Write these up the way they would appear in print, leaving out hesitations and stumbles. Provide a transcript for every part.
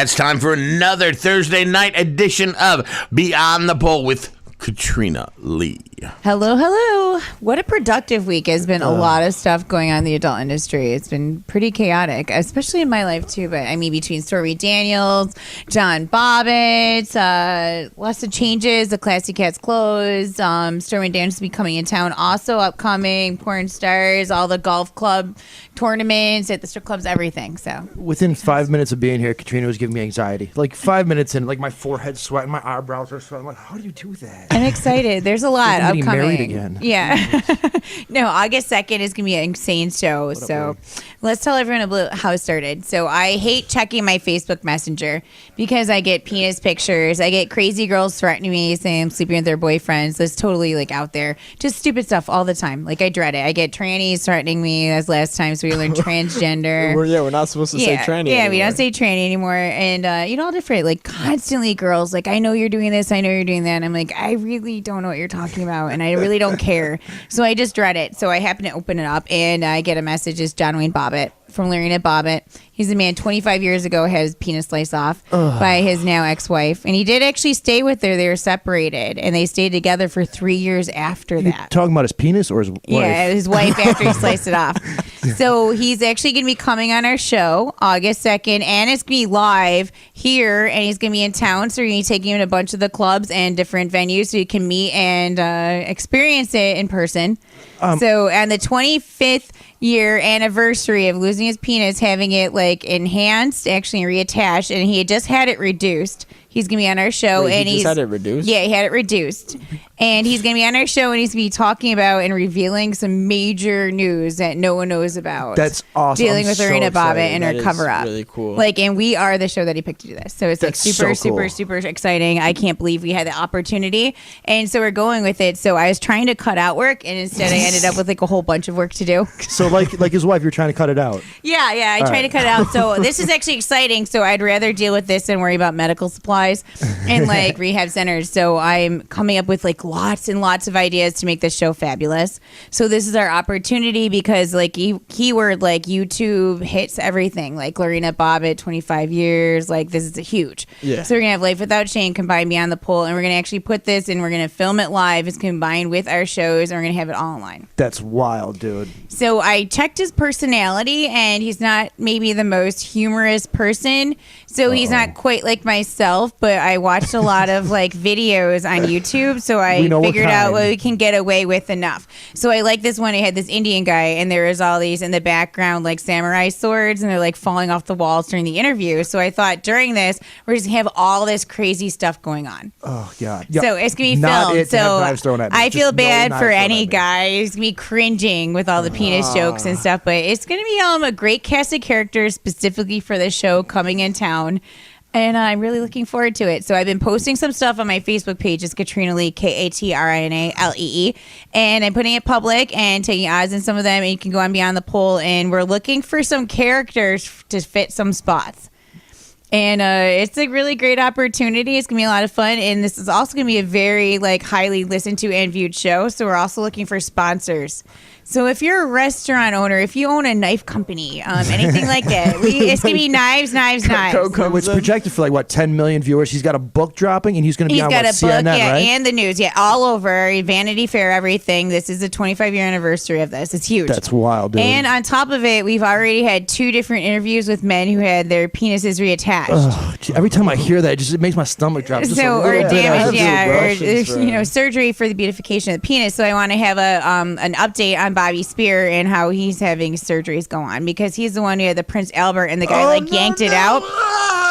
It's time for another Thursday night edition of Beyond the Pole with Katrina Lee. Hello, hello. What a productive week. Has been a lot of stuff going on in the adult industry. It's been pretty chaotic, especially in my life too. But I mean, between Stormy Daniels, John Bobbitt, lots of changes. The Classy Cats closed. Stormy Daniels will be coming in town. Also upcoming porn stars, all the golf club tournaments at the strip clubs, everything. So within 5 minutes of being here, Katrina was giving me anxiety. Like 5 minutes in, like my forehead's sweating, my eyebrows are sweating. I'm like, how do you do that? I'm excited. There's a lot I'm upcoming. Married again. Yeah. No, August 2nd is going to be an insane show. So let's tell everyone how it started. So I hate checking my Facebook Messenger because I get penis pictures. I get crazy girls threatening me saying I'm sleeping with their boyfriends. That's totally like out there. Just stupid stuff all the time. Like I dread it. I get trannies threatening me as last time. So we learned transgender. We're not supposed to say tranny anymore. Yeah, we don't say tranny anymore. And, all different. Like constantly girls like, I know you're doing this. I know you're doing that. And I'm like, I really don't know what you're talking about. And I really don't care. So I just dread it. So I happen to open it up and I get a message. It's John Wayne Bobbitt from Lorena Bobbitt. He's a man 25 years ago had his penis sliced off by his now ex-wife. And he did actually stay with her. They were separated. And they stayed together for 3 years after that. Talking about his penis or his wife? Yeah, his wife after he sliced it off. So he's actually going to be coming on our show August 2nd. And it's going to be live here. And he's going to be in town. So we're going to be taking him to a bunch of the clubs and different venues so you can meet and experience it in person. So on the 25th year anniversary of losing his penis, having it like enhanced, actually reattached, and he had just had it reduced. He's gonna be on our show. Wait, and he he's just had it reduced? Yeah, he had it reduced. And he's gonna be on our show and he's gonna be talking about and revealing some major news that no one knows about. That's awesome. Dealing with Lorena Bobbitt and her cover up. Really cool. Like, and we are the show that he picked to do this. So it's like super, so cool. super exciting. I can't believe we had the opportunity. And so we're going with it. So I was trying to cut out work and instead I ended up with like a whole bunch of work to do. So like his wife, you're trying to cut it out. Yeah, I tried to cut it out. So this is actually exciting. So I'd rather deal with this than worry about medical supplies and like rehab centers. So I'm coming up with like lots and lots of ideas to make this show fabulous. So this is our opportunity because like keyword like YouTube hits everything. Like Lorena Bobbitt, 25 years. Like this is huge. Yeah. So we're gonna have Life Without Shame combined Beyond the Pole, and we're gonna actually put this and we're gonna film it live. It's combined with our shows, and we're gonna have it all online. That's wild, dude. So I checked his personality, and he's not maybe the most humorous person. So he's not quite like myself, but I watched a lot of like videos on YouTube. So I figured out what we can get away with enough. So I like this one. I had this Indian guy, and there was all these in the background like samurai swords, and they're like falling off the walls during the interview. So I thought during this, we're just gonna have all this crazy stuff going on. Oh God! Yeah. So it's gonna be Not filmed. So I feel Just bad no for knives thrown any at me. guy who's gonna be cringing with all the penis jokes and stuff. But it's gonna be a great cast of characters specifically for this show coming in town. And I'm really looking forward to it. So I've been posting some stuff on my Facebook page. It's Katrina Lee, KatrinAlee. And I'm putting it public and taking odds in some of them. And you can go on Beyond the Pole. And we're looking for some characters to fit some spots. And it's a really great opportunity. It's going to be a lot of fun. And this is also going to be a very like highly listened to and viewed show. So we're also looking for sponsors. So if you're a restaurant owner, if you own a knife company, anything like that, it's going to be knives. It's projected for like what 10 million viewers. He's got a book dropping, and he's going to be on CNN, yeah, right? and the news, yeah, all over Vanity Fair, everything. This is the 25-year anniversary of this. It's huge. That's wild, dude. And on top of it, we've already had 2 different interviews with men who had their penises reattached. Oh, gee, every time I hear that, it makes my stomach drop. Just So or damage, or surgery for the beautification of the penis. So I want to have an update on Bobby Spear and how he's having surgeries go on because he's the one who had the Prince Albert and the guy yanked it out.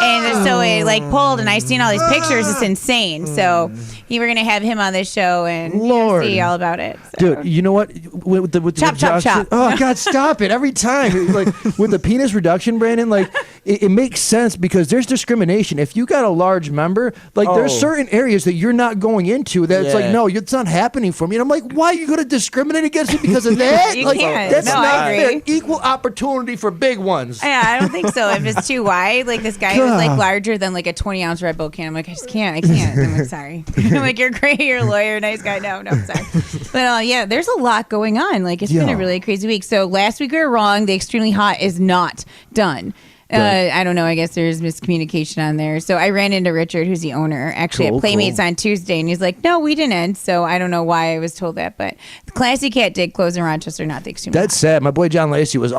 And so it like pulled, and I've seen all these pictures. It's insane. So we're gonna have him on this show and see all about it. So. Dude, you know what? With the chop. Oh God, stop it! Every time, like with the penis reduction, Brandon, like it makes sense because there's discrimination. If you got a large member, like there's certain areas that you're not going into. That's like no, it's not happening for me. And I'm like, why are you gonna discriminate against me because of that? You like can't. that's No, not I agree. fair. Equal opportunity for big ones. Yeah, I don't think so. If it's too wide, like this guy was like larger than like a 20-ounce Red Bull can. I'm like, I just can't. I'm like, sorry. I'm like, you're great. You're a lawyer, nice guy. No, I'm sorry. But yeah, there's a lot going on. Like it's been a really crazy week. So last week we were wrong. The Extremely Hot is not done. I don't know. I guess there's miscommunication on there. So I ran into Richard, who's the owner, actually at Playmates on Tuesday, and he's like, "No, we didn't." So I don't know why I was told that, but the Classy Cat did close in Rochester, not the Extreme. That's sad. My boy John Lacey was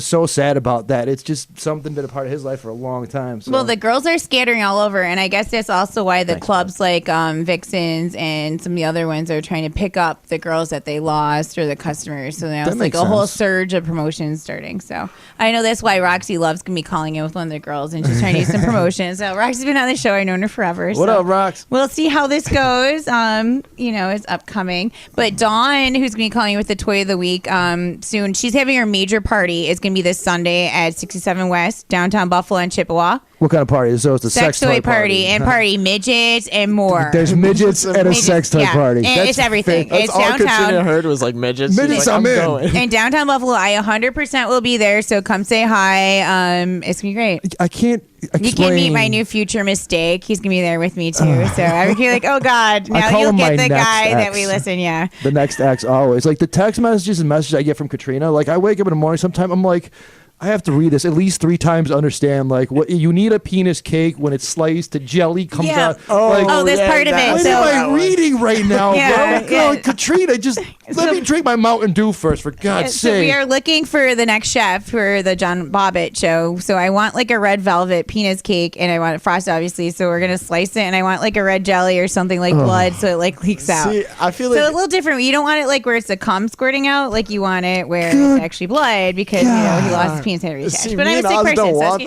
so sad about that. It's just something been a part of his life for a long time. So. Well, the girls are scattering all over, and I guess that's also why the clubs like Vixens and some of the other ones are trying to pick up the girls that they lost or the customers. So now it's like a whole surge of promotions starting. So I know that's why Roxxi loves going to be calling in with one of the girls, and she's trying to do some promotions. So Roxy's been on the show. I've known her forever. What up, Rox? We'll see how this goes. It's upcoming. But Dawn, who's going to be calling with the Toy of the Week soon, she's having her major party. It's going to be this Sunday at 67 West, downtown Buffalo and Chippewa. What kind of party? So it's a sex toy party and party midgets and more. There's midgets and a sex toy party. And it's everything. It's all downtown. Katrina heard was like midgets. Midgets, I'm in. And downtown Buffalo, I 100% will be there. So come say hi. It's gonna be great. I can't explain. You can meet my new future mistake. He's gonna be there with me too. So I'm like, oh God, now you'll get the guy that we listen. Yeah, the next ex always. Like the text messages and messages I get from Katrina. Like I wake up in the morning sometime. I'm like, I have to read this at least 3 times to understand, like, what you need a penis cake when it's sliced, the jelly comes out. That's part of it. What am I reading right now, bro? God, Katrina, just let me drink my Mountain Dew first, for God's sake. So we are looking for the next chef for the John Bobbitt show. So I want like a red velvet penis cake, and I want it frosted, obviously. So we're gonna slice it, and I want like a red jelly or something like blood, so it like leaks out. See, I feel like so a little different. You don't want it like where it's the cum squirting out. Like you want it where it's actually blood because he lost his penis had reattached. See, but me I'm a and sick Oz don't person, so want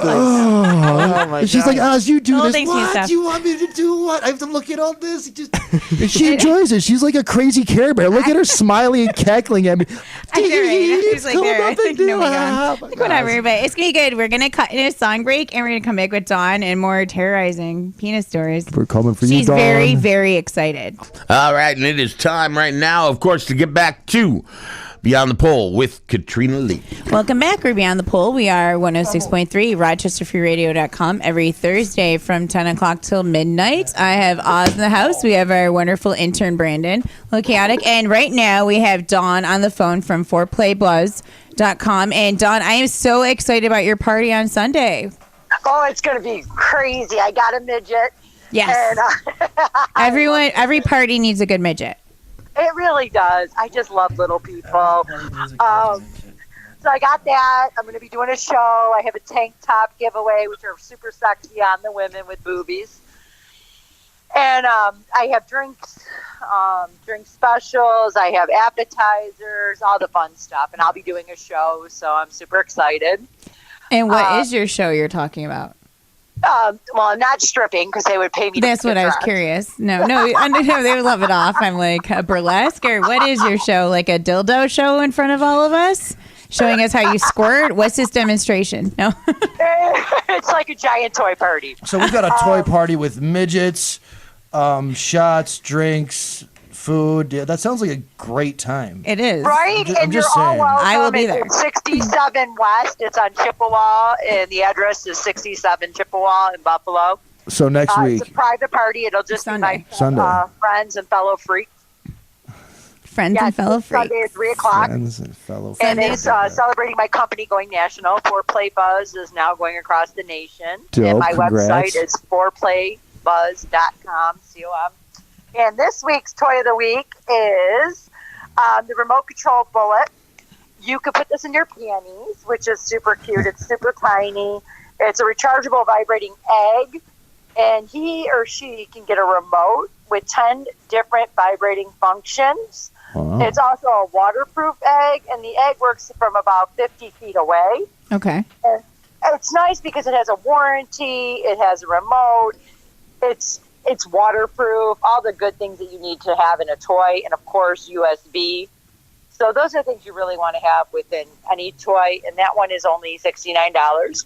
this. She's like, Oz, you do this. things to What? stuff. You want me to do what? I have to look at all this. She enjoys it. She's like a crazy Care Bear. Look at her smiling and cackling at me. She's like there. Whatever, but it's gonna be good. We're gonna cut in a song break, and we're gonna come back with Dawn and more terrorizing penis stories. We're coming for you, She's Dawn. very, very excited. All right, and it is time right now, of course, to get back to Beyond the Pole with Katrina Lee. Welcome back. We're Beyond the Pole. We are 106.3, RochesterFreeRadio.com every Thursday from 10 o'clock till midnight. I have Oz in the house. We have our wonderful intern, Brandon. A little chaotic. And right now we have Dawn on the phone from foreplaybuzz.com. And Dawn, I am so excited about your party on Sunday. Oh, it's going to be crazy. I got a midget. Yes. And, every party needs a good midget. It really does. I just love little people. So I got that. I'm going to be doing a show. I have a tank top giveaway, which are super sexy on the women with boobies. And I have drinks, drink specials. I have appetizers, all the fun stuff. And I'll be doing a show, so I'm super excited. And what is your show you're talking about? Well, not stripping because they would pay me. That's what I was curious. No, they would love it off. I'm like a burlesque, or what is your show? Like a dildo show in front of all of us, showing us how you squirt? What's this demonstration? No, it's like a giant toy party. So we've got a toy party with midgets, shots, drinks, food. Yeah, that sounds like a great time. It is. Right? I'm just you're all saying. welcome. I will be there. 67 West. It's on Chippewa, and the address is 67 Chippewa in Buffalo. So next week. It's a private party. It'll just Sunday. be my friends and fellow freaks. Friends and fellow freaks. Sunday at 3 o'clock. Friends and fellow And freaks. it's celebrating my company going national. Foreplay Buzz is now going across the nation. Dope, and my congrats. website is foreplaybuzz.com. C-O-M. And this week's Toy of the Week is the remote control bullet. You could put this in your panties, which is super cute. It's super tiny. It's a rechargeable vibrating egg. And he or she can get a remote with 10 different vibrating functions. Wow. It's also a waterproof egg, and the egg works from about 50 feet away. Okay. And it's nice because it has a warranty. It has a remote. It's waterproof, all the good things that you need to have in a toy, and of course USB. So those are things you really want to have within any toy, and that one is only $69.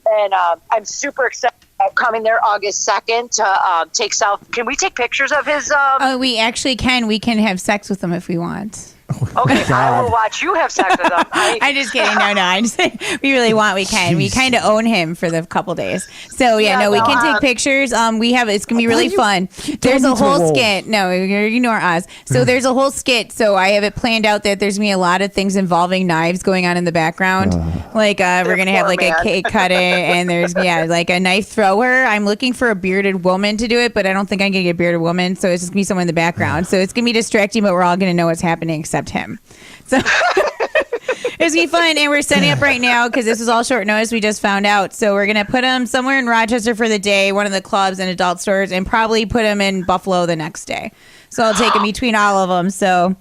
And I'm super excited about coming there August 2nd to take Can we take pictures of his? Oh, we actually can. We can have sex with them if we want. Okay, I will watch you have sex with him. I'm just kidding. No. I just we really want. We can. We kind of own him for the couple days. So we can take pictures. It's gonna be really fun. There's a whole skit. No, you know our Oz. So there's a whole skit. So I have it planned out that there's gonna be a lot of things involving knives going on in the background. Like we're gonna have like a cake cutting, and there's like a knife thrower. I'm looking for a bearded woman to do it, but I don't think I'm gonna get a bearded woman. So it's just gonna be someone in the background. So it's gonna be distracting, but we're all gonna know what's happening except him. So it's gonna be fun, and we're setting up right now because this is all short notice. We just found out, so we're gonna put him somewhere in Rochester for the day, one of the clubs and adult stores, and probably put him in Buffalo the next day. So I'll take him between all of them. So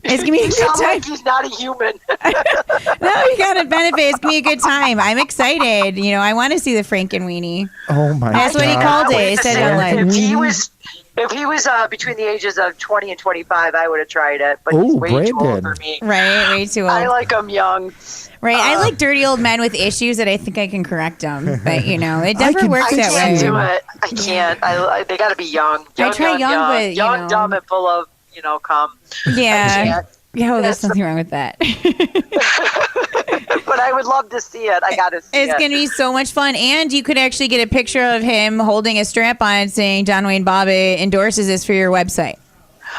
it's gonna be a good time. Like he's not a human. No, you gotta benefit. It's gonna be a good time. I'm excited. I want to see the Frankenweenie. Oh my god! That's what he called it. He said If he was between the ages of 20 and 25, I would have tried it. But he's way too old for me. Right, way too old. I like him young. Right, I like dirty old men with issues that I think I can correct them. But it never works that way. I can't do it. I can't. They got to be young. I try young, but young, dumb, and full of cum. Yeah. Yeah, there's nothing wrong with that. But I would love to see it. I got to see it. It's going to be so much fun. And you could actually get a picture of him holding a strap on saying John Wayne Bobbitt endorses this for your website.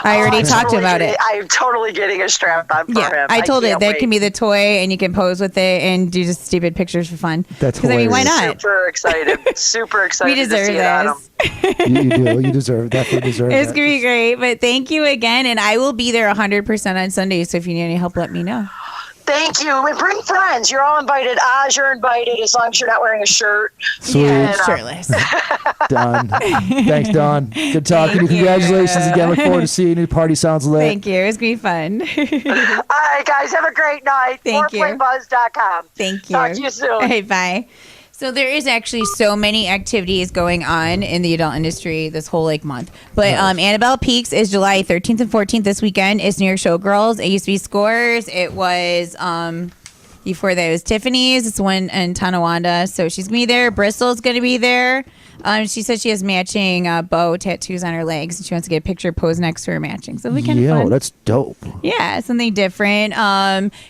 I already talked about it. I'm totally getting a strap on for him. I told it that can be the toy, and you can pose with it and do just stupid pictures for fun. That's hilarious. Why not? Super excited. Super excited. We deserve this. You do. You definitely deserve it. It's going to be great. But thank you again, and I will be there 100% on Sunday, so if you need any help, let me know. Thank you. And bring friends. You're all invited. Oz, you're invited as long as you're not wearing a shirt. Sweet. Yeah, shirtless. Don. Thanks, Don. Good talking to you. Congratulations again. Look forward to seeing you. Party sounds lit. Thank you. It's going to be fun. All right, guys. Have a great night. Thank you. MorePlayBuzz.com. Thank you. Talk to you soon. All right, bye. So there is actually so many activities going on in the adult industry this whole month. But Annabelle Peaks is July 13th and 14th this weekend. It's New York Showgirls. It used to be Scores. It was before that it was Tiffany's. It's one in Tonawanda. So she's gonna be there. Bristol's gonna be there. She said she has matching bow tattoos on her legs, and she wants to get a picture posed next to her matching. So it'll be kind of fun. That's dope. Yeah, something different.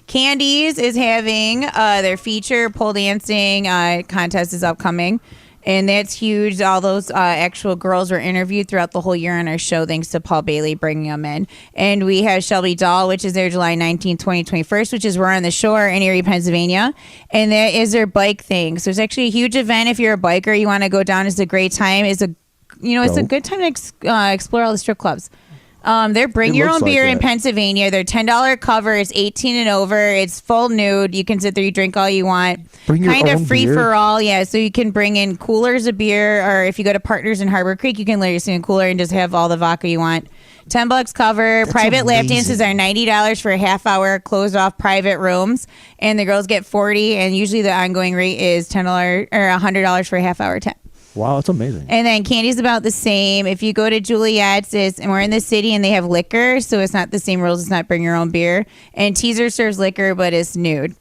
Candies is having their feature pole dancing contest is upcoming. And that's huge. All those actual girls were interviewed throughout the whole year on our show, thanks to Paul Bailey bringing them in. And we have Shelby Dahl, which is there July 19th, 20, 21st, which is We're on the Shore in Erie, Pennsylvania. And that is their bike thing. So it's actually a huge event. If you're a biker, you want to go down. It's a great time. It's a good time to explore all the strip clubs. They're bring your own beer in Pennsylvania. They're $10 cover. It's 18 and over. It's full nude. You can sit there, you drink all you want. Kind of free for all, yeah. So you can bring in coolers of beer, or if you go to Partners in Harbor Creek, you can literally sit in a cooler and just have all the vodka you want. $10 cover. That's private amazing. Lap dances are $90 for a half hour closed off private rooms, and the girls get $40. And usually the ongoing rate is $10 or $100 for a half hour tip. Wow, that's amazing. And then candy's about the same. If you go to Juliet's, and we're in the city and they have liquor, so it's not the same rules. It's not bring your own beer. And Teaser serves liquor, but it's nude.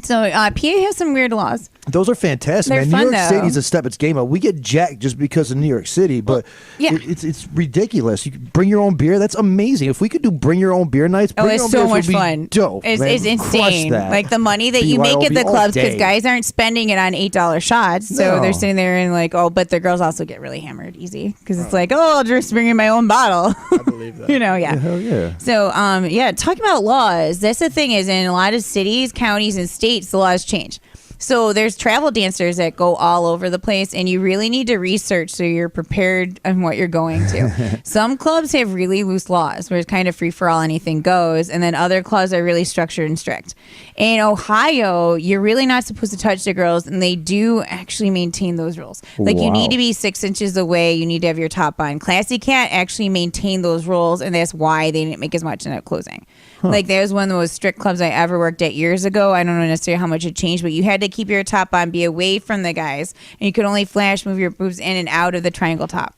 So PA has some weird laws. Those are fantastic, They're man. fun, New York though. City's a step its game up. We get jacked just because of New York City, but it's ridiculous. You can bring your own beer. That's amazing. If we could do bring your own beer nights, bring it's your own so beers much would be fun. Dope. It's Crush insane. that. Like the money that you make at the BYOB all clubs, because day. guys aren't spending it on $8 shots. So No. they're sitting there and but the girls also get really hammered easy because it's I'll just bring in my own bottle. I believe that. Yeah. Hell yeah. So, talking about laws, that's the thing is in a lot of cities, counties, and states, the laws change. So there's travel dancers that go all over the place, and you really need to research so you're prepared on what you're going to. Some clubs have really loose laws where it's kind of free for all, anything goes, and then other clubs are really structured and strict. In Ohio, you're really not supposed to touch the girls, and they do actually maintain those rules. You need to be 6 inches away. You need to have your top on. Classy Cat actually maintain those rules, and that's why they didn't make as much in that closing. That was one of the most strict clubs I ever worked at years ago. I don't know necessarily how much it changed, but you had to keep your top on, be away from the guys, and you could only move your boobs in and out of the triangle top.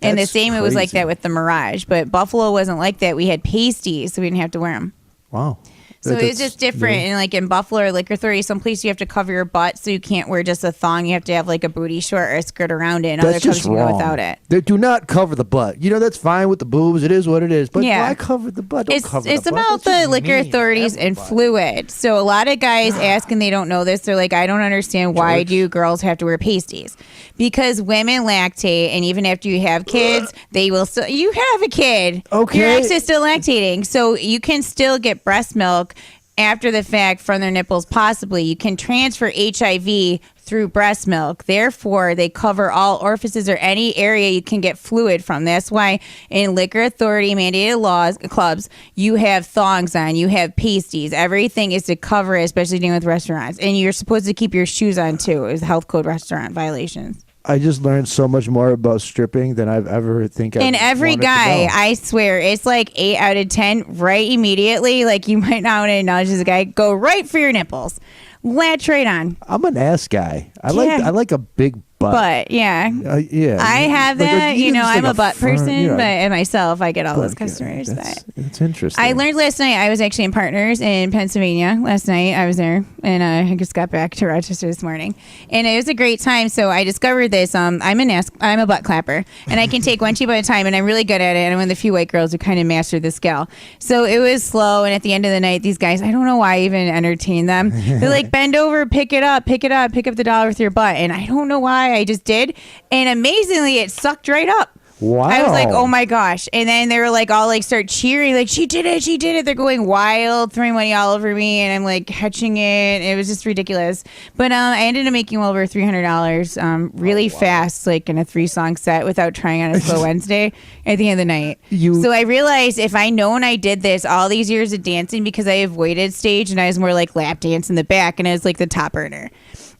And That's the same, it was like crazy. that with the Mirage. But Buffalo wasn't like that. We had pasties, so we didn't have to wear them. Wow. So it's just different. And like in Buffalo or Liquor Authority, someplace you have to cover your butt, so you can't wear just a thong. You have to have like a booty short or a skirt around it. And other That's clubs just you can go wrong. without it. They do not cover the butt. You know, that's fine with the boobs. It is what it is. But why cover the butt? Don't It's cover the butt. about That's the just liquor mean. authorities and Everybody. fluid. So a lot of guys ask and they don't know this. They're like, I don't understand why do girls have to wear pasties? Because women lactate, and even after you have kids, they will still. You have a kid. Okay. Your ex is still lactating, so you can still get breast milk after the fact from their nipples. Possibly, you can transfer HIV through breast milk. Therefore, they cover all orifices or any area you can get fluid from. That's why in liquor authority mandated laws clubs, you have thongs on, you have pasties. Everything is to cover it, especially dealing with restaurants. And you're supposed to keep your shoes on too. It was health code restaurant violations. I just learned so much more about stripping than I've ever think. And every guy, I swear, it's like 8 out of 10 right immediately. Like you might not want to acknowledge this guy. Go right for your nipples. Latch right on. I'm an ass guy. I like a big butt. But yeah. Yeah. I have Like, that. even You know, just I'm like a butt firm- person, yeah. but and myself, I get all those But, yeah, customers. That's interesting. I learned last night. I was actually in Partners in Pennsylvania last night. I was there, and I just got back to Rochester this morning, and it was a great time. So I discovered this. I'm a butt clapper, and I can take one tube at a time, and I'm really good at it. And I'm one of the few white girls who kind of mastered the skill. So it was slow, and at the end of the night, these guys, I don't know why I even entertain them. They're like, bend over, pick up the dollar with your butt, and I don't know why. I just did, and amazingly, it sucked right up. Wow. I was like, oh my gosh. And then they were like, all like start cheering, like, she did it. They're going wild, throwing money all over me. And I'm like catching it. It was just ridiculous. But I ended up making well over $300 really fast, like in a 3-song set without trying on a slow Wednesday at the end of the night. So I realized if I known I did this all these years of dancing, because I avoided stage and I was more like lap dance in the back and I was like the top earner,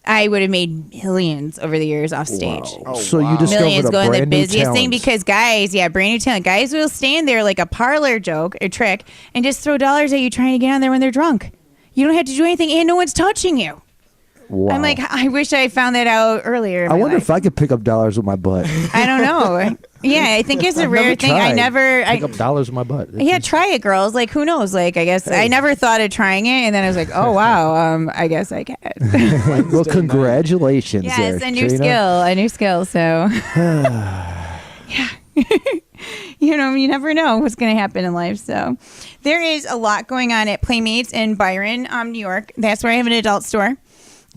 I would have made millions over the years off stage. Wow. So you discovered Millions a going brand the new busiest thing, talent. because guys, brand new talent. Guys will stand there like a parlor joke or trick and just throw dollars at you trying to get on there when they're drunk. You don't have to do anything and no one's touching you. Wow. I'm like, I wish I found that out earlier. in I my wonder life. if I could pick up dollars with my butt. I don't know. Yeah, I think it's a rare thing. I never. pick up dollars with my butt. Yeah, try it, girls. Like, who knows? Like, I guess I never thought of trying it, and then I was like, oh wow, I guess I can. Well, congratulations. Yes, there, a new Katrina. skill. So, yeah. You know, you never know what's going to happen in life. So, there is a lot going on at Playmates in Byron, New York. That's where I have an adult store.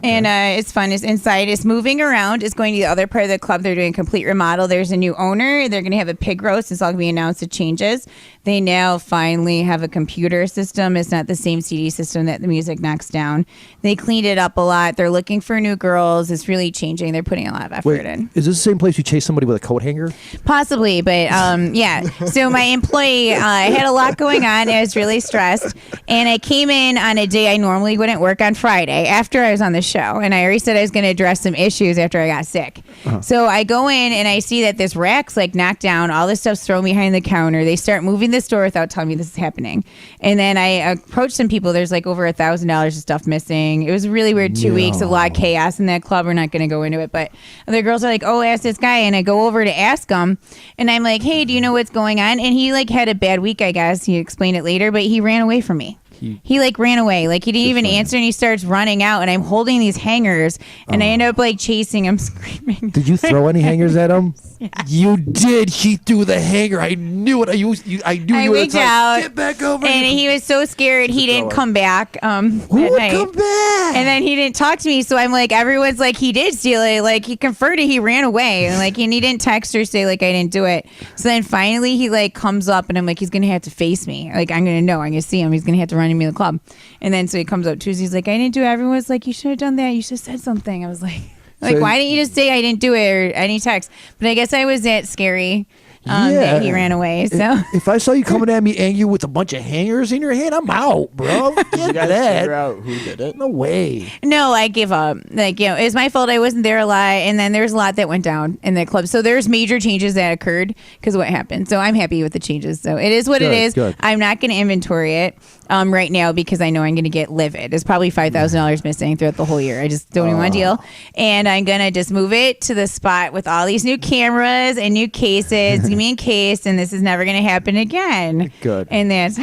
And it's fun. It's inside. It's moving around. It's going to the other part of the club. They're doing a complete remodel. There's a new owner. They're going to have a pig roast. It's all going to be announced. It changes. They now finally have a computer system. It's not the same CD system that the music knocks down. They cleaned it up a lot. They're looking for new girls. It's really changing. They're putting a lot of effort Wait, in. is this the same place you chase somebody with a coat hanger? Possibly, but yeah. So my employee, I had a lot going on. I was really stressed, and I came in on a day I normally wouldn't work on Friday after I was on the show, and I already said I was going to address some issues after I got sick. So I go in and I see that this rack's like knocked down. All this stuff's thrown behind the counter. They start moving the store without telling me this is happening, and then I approach some people. There's like over $1,000 of stuff missing. It was a really weird 2 weeks, a lot of chaos in that club. We're not going to go into it, but other girls are like, oh, ask this guy, and I go over to ask him, and I'm like, hey, do you know what's going on? And he like had a bad week, I guess. He explained it later, but he ran away from me. He like ran away. Like he didn't even answer, and he starts running out, and I'm holding these hangers, and I end up like chasing him, screaming. Did you throw any hangers at him? Yeah. You did. He threw the hanger. I knew it. I knew I you were winked out, get back over. and he was so scared he didn't come back. Who would come back? And then he didn't talk to me, so I'm like, everyone's like, he did steal it. Like he confirmed it. He ran away, and like, and he didn't text or say like I didn't do it. So then finally he like comes up, and I'm like, he's gonna have to face me. Like I'm gonna know. I'm gonna see him. He's gonna have to run me to the club. And then so he comes up Tuesday. He's like, I didn't do it. Everyone's like, you should have done that. You should have said something. I was like, why didn't you just say I didn't do it or any text? But I guess I was that scary that he ran away. So if I saw you coming at me angry with a bunch of hangers in your hand, I'm out, bro. Did you Get guys that. figure out who did it? No way. no, I give up. Like, you know, it was my fault. I wasn't there a lot. And then there's a lot that went down in the club. So there's major changes that occurred because of what happened. So I'm happy with the changes. So it is what it is. Good. I'm not going to inventory it right now because I know I'm going to get livid. There's probably $5,000 missing throughout the whole year. I just don't even want to deal. And I'm going to just move it to the spot with all these new cameras and new cases. Give me a case, and this is never going to happen again. Good. And that's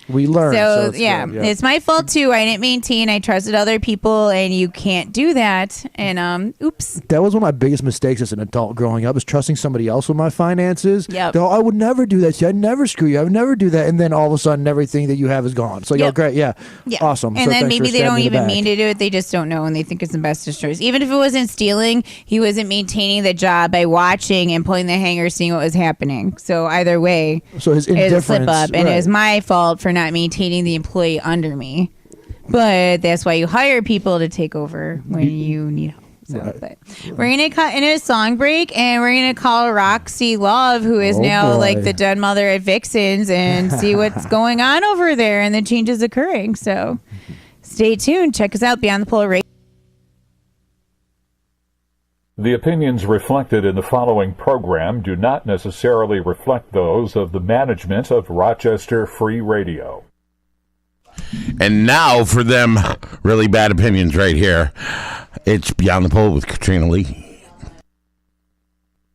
We learn. So, it's yeah, good, it's my fault too. I didn't maintain. I trusted other people, and you can't do that. And oops. That was one of my biggest mistakes as an adult growing up, is trusting somebody else with my finances. Yep. Though I would never do that. See, I'd never screw you. I would never do that. And then all of a sudden, everything that you have is gone. So, great. Yeah. Awesome. And so then thanks maybe for they stabbing don't me in the even back. mean to do it. They just don't know, and they think it's the best choice. Even if it wasn't stealing, he wasn't maintaining the job by watching and pulling the hanger, seeing what was happening. So either way, So his it was a indifference. slip up, and it right. was my fault for not maintaining the employee under me. But that's why you hire people to take over when you need help. So, Right. but we're gonna cut in a song break, and we're gonna call Roxxi Love, who is Oh, now boy. like the dead mother at Vixens, and see what's going on over there and the changes occurring. So stay tuned. Check us out, Beyond the Pole Radio. The opinions reflected in the following program do not necessarily reflect those of the management of Rochester Free Radio. And now for them really bad opinions right here. It's Beyond the Pole with Katrina Lee.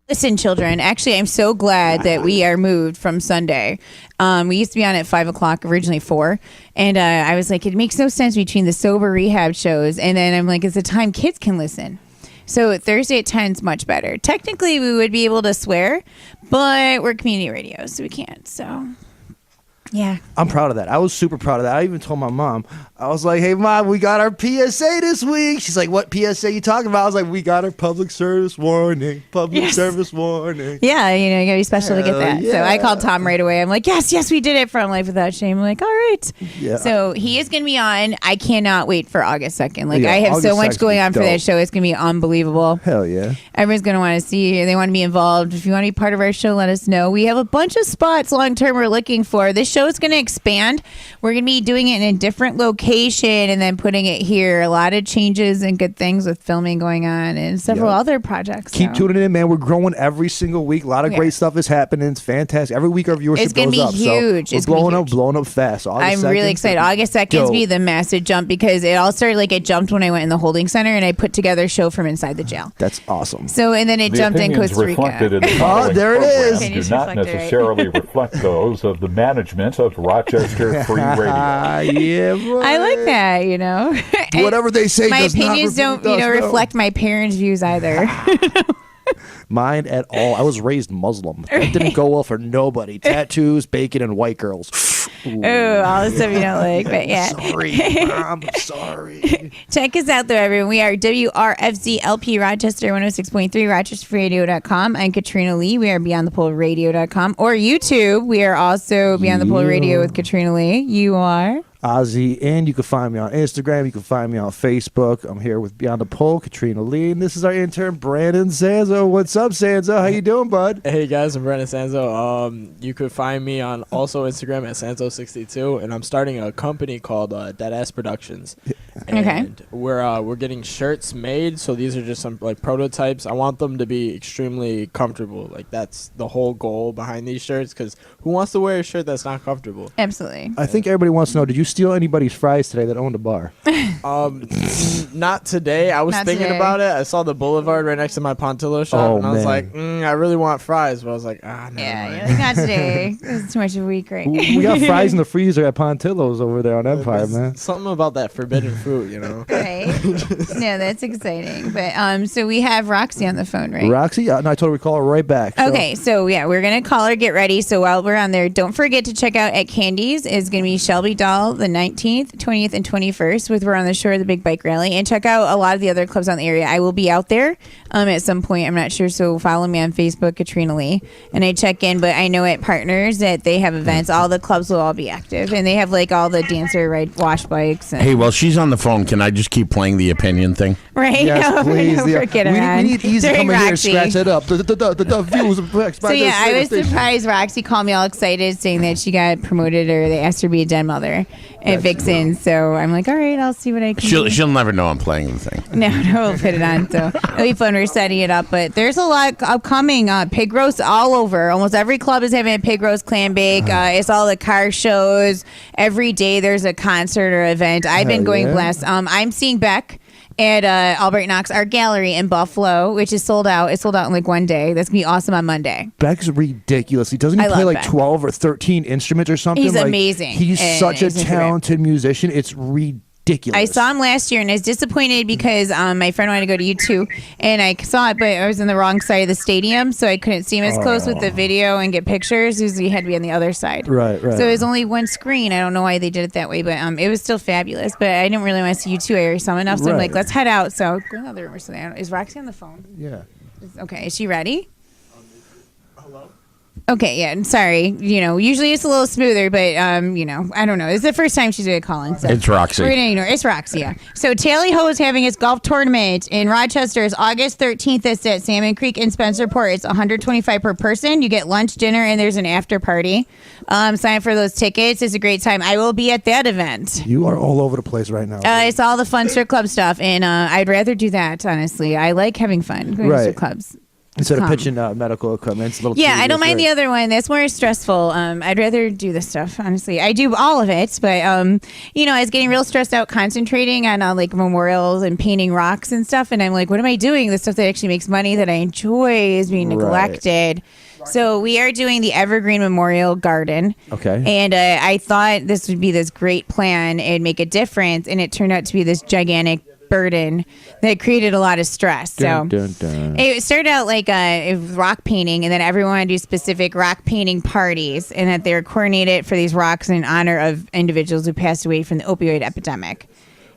Listen, children, actually, I'm so glad that we are moved from Sunday. We used to be on at 5 o'clock, originally 4. And I was like, it makes no sense between the sober rehab shows. And then I'm like, it's the time kids can listen. So Thursday at 10 is much better. Technically, we would be able to swear, but we're community radio, so we can't. So, yeah. I'm proud of that. I was super proud of that. I even told my mom, I was like, hey, Mom, we got our PSA this week. She's like, what PSA you talking about? I was like, we got our public service warning. Public service warning. Yeah, you know, you gotta be special to get Hell that. So yeah. I called Tom right away. I'm like, yes, we did it from Life Without Shame. I'm like, all right. Yeah. So he is gonna be on. I cannot wait for August 2nd. Like, Yeah, I have August so much 2nd's going on for dope. that show. It's gonna be unbelievable. Hell yeah. Everyone's gonna want to see. They want to be involved. If you want to be part of our show, let us know. We have a bunch of spots long term we're looking for. This show is gonna expand. We're gonna be doing it in a different location and then putting it here. A lot of changes and good things with filming going on and several Yep. other projects. Keep so. tuning in, man. We're growing every single week. A lot of Yeah. great stuff is happening. It's fantastic. Every week our viewership It's gonna goes be up. huge. So It's we're gonna be blowing huge. up fast. August I'm really 2nd, excited. August 2nd dope. to be the massive jump because it all started like it jumped when I went in the holding center and I put together a show from inside the jail. That's awesome. So, and then it The jumped in opinions Costa reflected Rica. in the following there it program is. Okay, do just not reflect it, right? necessarily reflect those of the management of Rochester Free Radio. Yeah, boy. I like that, you know. And Whatever they say my does not opinions don't, reflect us, no. reflect my parents' views either. Mine at all. I was raised Muslim. That didn't go well for nobody. Tattoos, bacon, and white girls. Ooh. Oh, all the stuff you don't like, but yeah. Sorry, Mom. I'm sorry. Check us out, though, everyone. We are WRFZLP Rochester 106.3, RochesterFreeRadio.com. I'm Katrina Lee. We are BeyondThePoleRadio.com. Or YouTube. We are also Beyond the Pole Radio with Katrina Lee. You are? Ozzy, and you can find me on Instagram. You can find me on Facebook. I'm here with Beyond the Pole, Katrina Lee, and this is our intern, Brandon Sanzo. What's up, Sanzo? How you doing, bud? Hey guys, I'm Brennan Sanzo. You could find me on also Instagram at Sanzo62, and I'm starting a company called Deadass Productions. And we're getting shirts made, so these are just some like prototypes. I want them to be extremely comfortable. Like that's the whole goal behind these shirts. Because who wants to wear a shirt that's not comfortable? Absolutely. I think everybody wants to know, did you steal anybody's fries today that owned a bar? Not today. I was Not thinking today. about it. I saw the Boulevard right next to my Pontillo shop, Oh, and I was man. like, I really want fries, but I was like, never Yeah, mind. you're like, not today. This is too much of a week, right? We got fries in the freezer at Pontillo's over there on Empire, There's man. Something about that forbidden fruit, you know. Right. No, that's exciting. But so we have Roxy on the phone, right? Roxy? No, I told her we call her right back. So- Okay, so yeah, we're gonna call her. Get ready. So while we're on there, don't forget to check out at Candy's is gonna be Shelby Doll the 19th, 20th, and 21st with We're on the Shore, the big bike rally, and check out a lot of the other clubs on the area. I will be out there at some point. I'm not sure, so follow me on Facebook, Katrina Lee, and I check in. But I know at Partners that they have events. All the clubs will all be active, and they have like all the dancer wash bikes. And, Hey, while she's on the phone, can I just keep playing the opinion thing? right? Yes, No, please. don't forget we her on. need Easy to During come in here and Roxy. scratch it up. The views of So yeah, I was surprised. Roxy called me all excited, saying that she got promoted, or they asked her to be a den mother at Vixens. So I'm like, all right, I'll see what I can. do. She'll never know I'm playing the thing. No, we'll put it on. So it'll be fun. We're setting it up, but there's a lot upcoming. Pig roast all over. Almost every club is having a pig roast, clam bake. It's all the car shows. Every day there's a concert or event. I've been Hell going yeah. blessed. I'm seeing Beck at Albright Knox Art Gallery in Buffalo, which is sold out. It's sold out in like one day. That's gonna be awesome on Monday. Beck's ridiculous. Doesn't he play like Beck. 12 or 13 instruments or something? He's like, amazing. He's such a talented musician. It's ridiculous. I saw him last year and I was disappointed because my friend wanted to go to U2 and I saw it, but I was on the wrong side of the stadium, so I couldn't see him as close with the video and get pictures. Usually, had to be on the other side. Right. So it was only one screen. I don't know why they did it that way, but it was still fabulous. But I didn't really want to see U2. I already saw him enough, so I'm like, let's head out. So go in the other room or something. Is Roxy on the phone? Yeah. Okay, is she ready? Hello? Okay, yeah, I'm sorry. Usually it's a little smoother, but, I don't know. It's the first time she's going to call in. So it's Roxy. We're going to ignore. It's Roxy, yeah. So Tally Ho is having its golf tournament in Rochester. It's August 13th. It's at Salmon Creek in Spencerport. It's $125 per person. You get lunch, dinner, and there's an after party. Sign up for those tickets. It's a great time. I will be at that event. You are all over the place right now. It's all the fun strip club stuff, and I'd rather do that, honestly. I like having fun going to strip clubs. Instead of pitching medical equipment, it's a little I don't mind the other one. That's more stressful. I'd rather do this stuff, honestly. I do all of it, but I was getting real stressed out concentrating on like memorials and painting rocks and stuff, and I'm like, what am I doing? The stuff that actually makes money that I enjoy is being neglected. So we are doing the Evergreen Memorial Garden. Okay. And I thought this would be this great plan and make a difference, and it turned out to be this gigantic burden that created a lot of stress. It started out like rock painting, and then everyone wanted to do specific rock painting parties, and that they were coordinated for these rocks in honor of individuals who passed away from the opioid epidemic.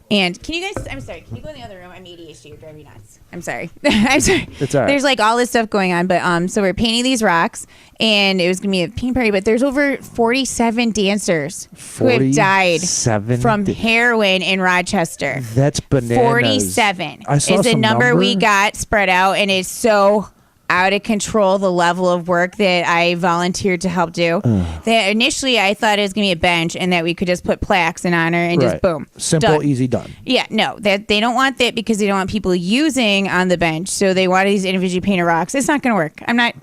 And can you guys, I'm sorry, can you go in the other room? I'm ADHD, you're driving me nuts. I'm sorry. I'm sorry. It's all right. There's like all this stuff going on, but so we're painting these rocks, and it was going to be a paint party, but there's over 47 dancers who have died from heroin in Rochester. That's bananas. 47 I saw is the some number we got spread out, and it's so out of control, the level of work that I volunteered to help do. That initially I thought it was going to be a bench and that we could just put plaques in honor and just boom. Simple, done. easy, done. Yeah, no, that they don't want that because they don't want people using on the bench. So they wanted these individually painted rocks. It's not going to work.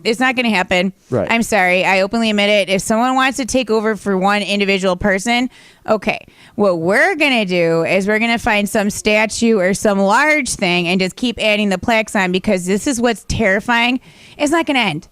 It's not going to happen. Right. I'm sorry. I openly admit it. If someone wants to take over for one individual person, okay. What we're going to do is we're going to find some statue or some large thing and just keep adding the plaques on, because this is what's terrifying. It's not going to end.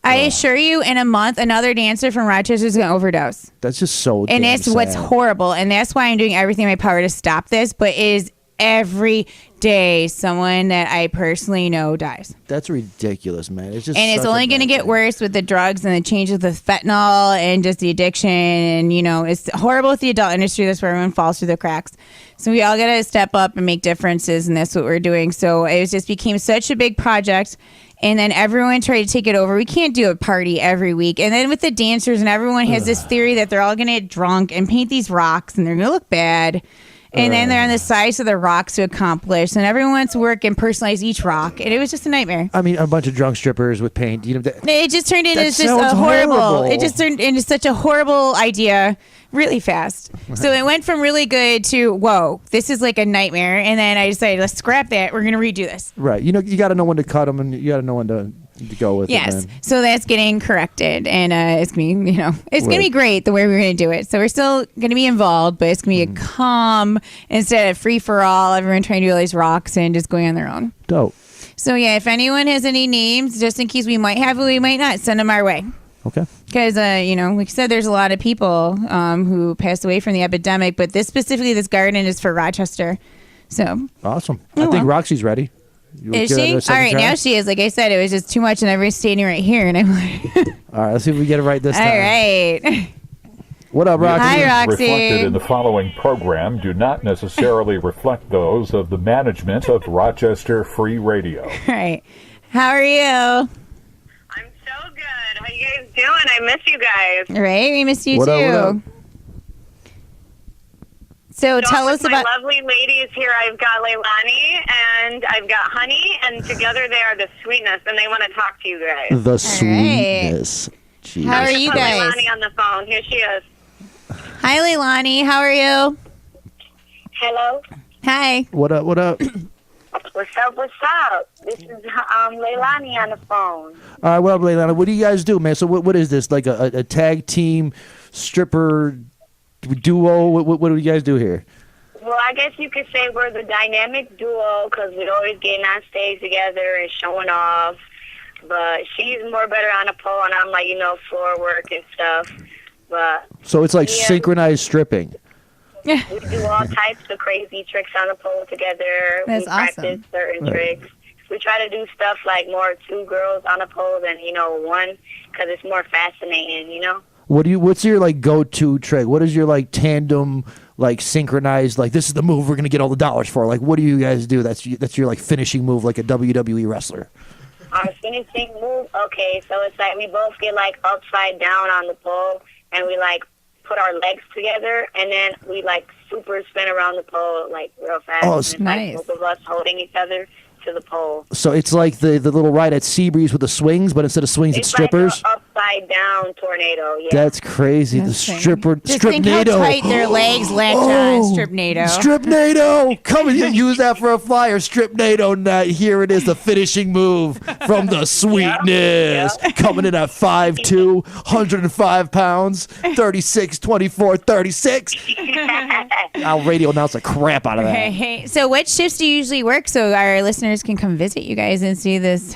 I assure you, in a month, another dancer from Rochester is going to overdose. That's just so And that's what's horrible. And that's why I'm doing everything in my power to stop this. But it is every day someone that I personally know dies. That's ridiculous, man. It's it's only going to get worse with the drugs and the change of the fentanyl and just the addiction. And, it's horrible with the adult industry. That's where everyone falls through the cracks. So we all got to step up and make differences. And that's what we're doing. So it just became such a big project. And then everyone tried to take it over. We can't do a party every week. And then with the dancers, and everyone has this theory that they're all going to get drunk and paint these rocks and they're going to look bad. And then they're on the size of the rocks to accomplish. And everyone wants to work and personalize each rock. And it was just a nightmare. I mean, a bunch of drunk strippers with paint. It just turned into just a horrible. It just turned into such a horrible idea really fast. So it went from really good to, whoa, this is like a nightmare. And then I decided, let's scrap that. We're going to redo this. Right. You got to know when to cut them, and you got to know when to go with it. Yes. So that's getting corrected. And it's going to be, it's going to be great the way we're going to do it. So we're still going to be involved, but it's going to be a calm instead of free for all. Everyone trying to do all these rocks and just going on their own. Dope. So yeah, if anyone has any names, just in case we might have it, we might not, send them our way. Okay. Because, like I said, there's a lot of people who passed away from the epidemic, but this garden is for Rochester. So awesome. I think Roxy's ready. Is she? All right, now she is. Like I said, it was just too much, and everybody's standing right here, and I'm like, all right, let's see if we get it right this time. All right. What up, Roxy? Hi, Roxy. Reflected in the following program do not necessarily reflect those of the management of Rochester Free Radio. All right. How are you? I'm so good. How you guys doing? I miss you guys. Right, we miss you what too. Up? So tell us about my lovely ladies here. I've got Leilani and I've got Honey, and together they are the sweetness, and they want to talk to you guys. The sweetness. Right. How are you guys? Leilani on the phone. Here she is. Hi, Leilani. How are you? Hello. Hi. What up? What up? What's up? What's up? This is Leilani on the phone. All right, what up, Leilani? What do you guys do, man? So what is this? Like a tag team stripper duo? What do you guys do here? Well, I guess you could say we're the dynamic duo because we're always getting on stage together and showing off. But she's more better on a pole, and I'm like, floor work and stuff. But So it's like synchronized stripping. we do all types of crazy tricks on the pole together. That's we practice awesome. certain tricks. We try to do stuff like more 2 girls on a pole than, 1 because it's more fascinating, What's your like go-to trick? What is your like tandem like synchronized like this is the move we're gonna get all the dollars for? Like what do you guys do? That's your like finishing move like a WWE wrestler. Our finishing move, okay, so it's like we both get like upside down on the pole and we like put our legs together and then we like super spin around the pole like real fast. Oh, and it's nice. like both of us holding each other to the pole. So it's like the little ride at Seabreeze with the swings, but instead of swings, it's strippers. Like an upside down tornado. Yeah. That's crazy. That's the funny. Just think strip-nado. how tight their legs latch on. Strip-nado. Strip-nado. Come and use that for a flyer. Strip-nado night. Here it is, the finishing move from the Sweetness. Coming in at 5'2", 105 pounds, 36, 24, 36. I'll radio announce the crap out of that. Hey. So what shifts do you usually work so our listeners can come visit you guys and see this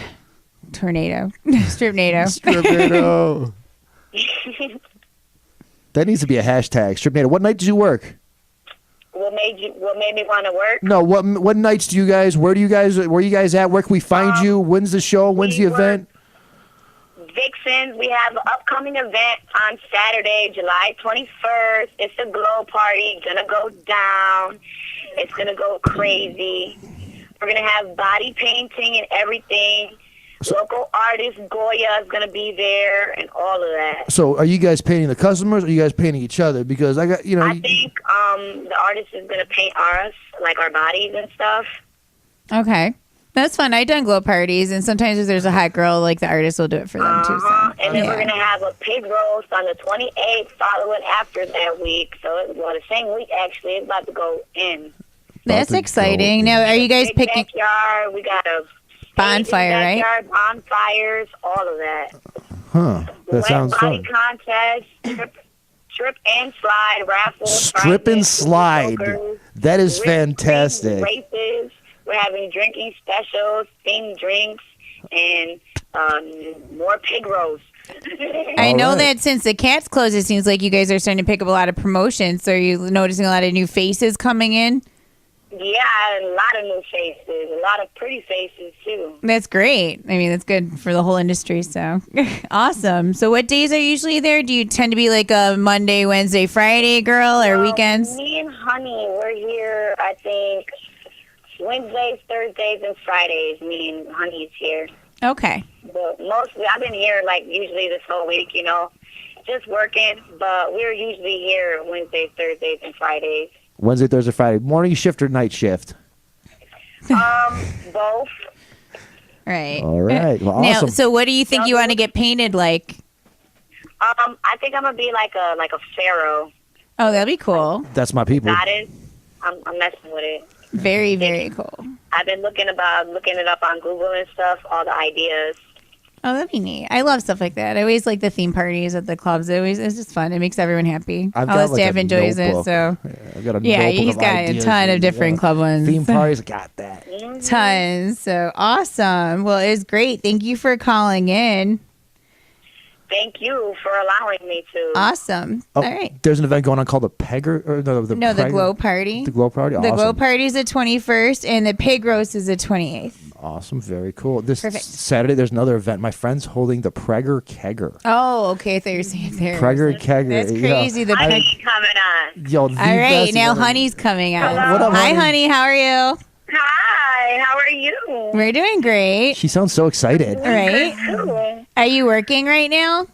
tornado, strip-nado? Strip-nado. That needs to be a hashtag. Strip-nado. What night did you work? What made me want to work? No, what nights do you guys? Where you guys at? Where can we find you? When's the show? When's the event? Vixens, we have an upcoming event on Saturday, July 21st. It's a glow party. Gonna go down. It's gonna go crazy. We're gonna have body painting and everything. Local artist Goya is gonna be there and all of that. So, are you guys painting the customers, or are you guys painting each other? Because I think the artist is gonna paint us, like our bodies and stuff. Okay. That's fun. I've done glow parties, and sometimes if there's a hot girl, like the artist will do it for them too. So. And then we're going to have a pig roast on the 28th, following after that week. So it's the same week, actually. It's about to go in. That's exciting. Now, are you guys Big picking backyard. We got a bonfire, right? backyard, bonfires, all of that. Huh. That sounds body fun. contest, strip and slide, raffles. Strip and prizes, slide. smokers, That is whipped cream fantastic. Races. We're having drinking specials, themed drinks, and more pig roast. I know right. that since the Cats closed, it seems like you guys are starting to pick up a lot of promotions. So are you noticing a lot of new faces coming in? Yeah, a lot of new faces, a lot of pretty faces too. That's great. I mean, that's good for the whole industry. So awesome. So what days are usually there? Do you tend to be like a Monday, Wednesday, Friday girl, or weekends? Me and Honey, we're here, I think, Wednesdays, Thursdays, and Fridays. Me and Honey's here. Okay. But mostly, I've been here like usually this whole week, just working. But we're usually here Wednesdays, Thursdays, and Fridays. Wednesday, Thursday, Friday. Morning shift or night shift? Both. Right. All right. Well, Now, awesome. so what do you think you want to get painted like? I think I'm gonna be like a pharaoh. Oh, that'd be cool. That's my people. Goddess. I'm messing with it. Very, very cool. I've been looking it up on Google and stuff, all the ideas. Oh, that'd be neat. I love stuff like that. I always like the theme parties at the clubs. It's just fun. It makes everyone happy. I've All got the like staff a enjoys notebook. it. So I've got a yeah, notebook he's of got a ideas ton of and, different club ones. Theme parties, got that. Tons. So awesome. Well, it was great. Thank you for calling in. Thank you for allowing me to. Awesome. Oh, All right. There's an event going on called the Pegger. Or the No, the glow party. The glow party. The Awesome. glow party is the 21st, and the pig roast is the 28th. Awesome. Very cool. This Perfect. Saturday, there's another event. My friend's holding the Pregger Kegger. Oh, okay. I thought you were saying there. Pregger Kegger. That's crazy. The pig. Honey's coming on. Yo, the All right. best Now, event. Honey's coming out. Hello. What up, Hi, honey? honey. How are you? Hi, how are you? We're doing great. She sounds so excited. All right. Cool. Are you working right now?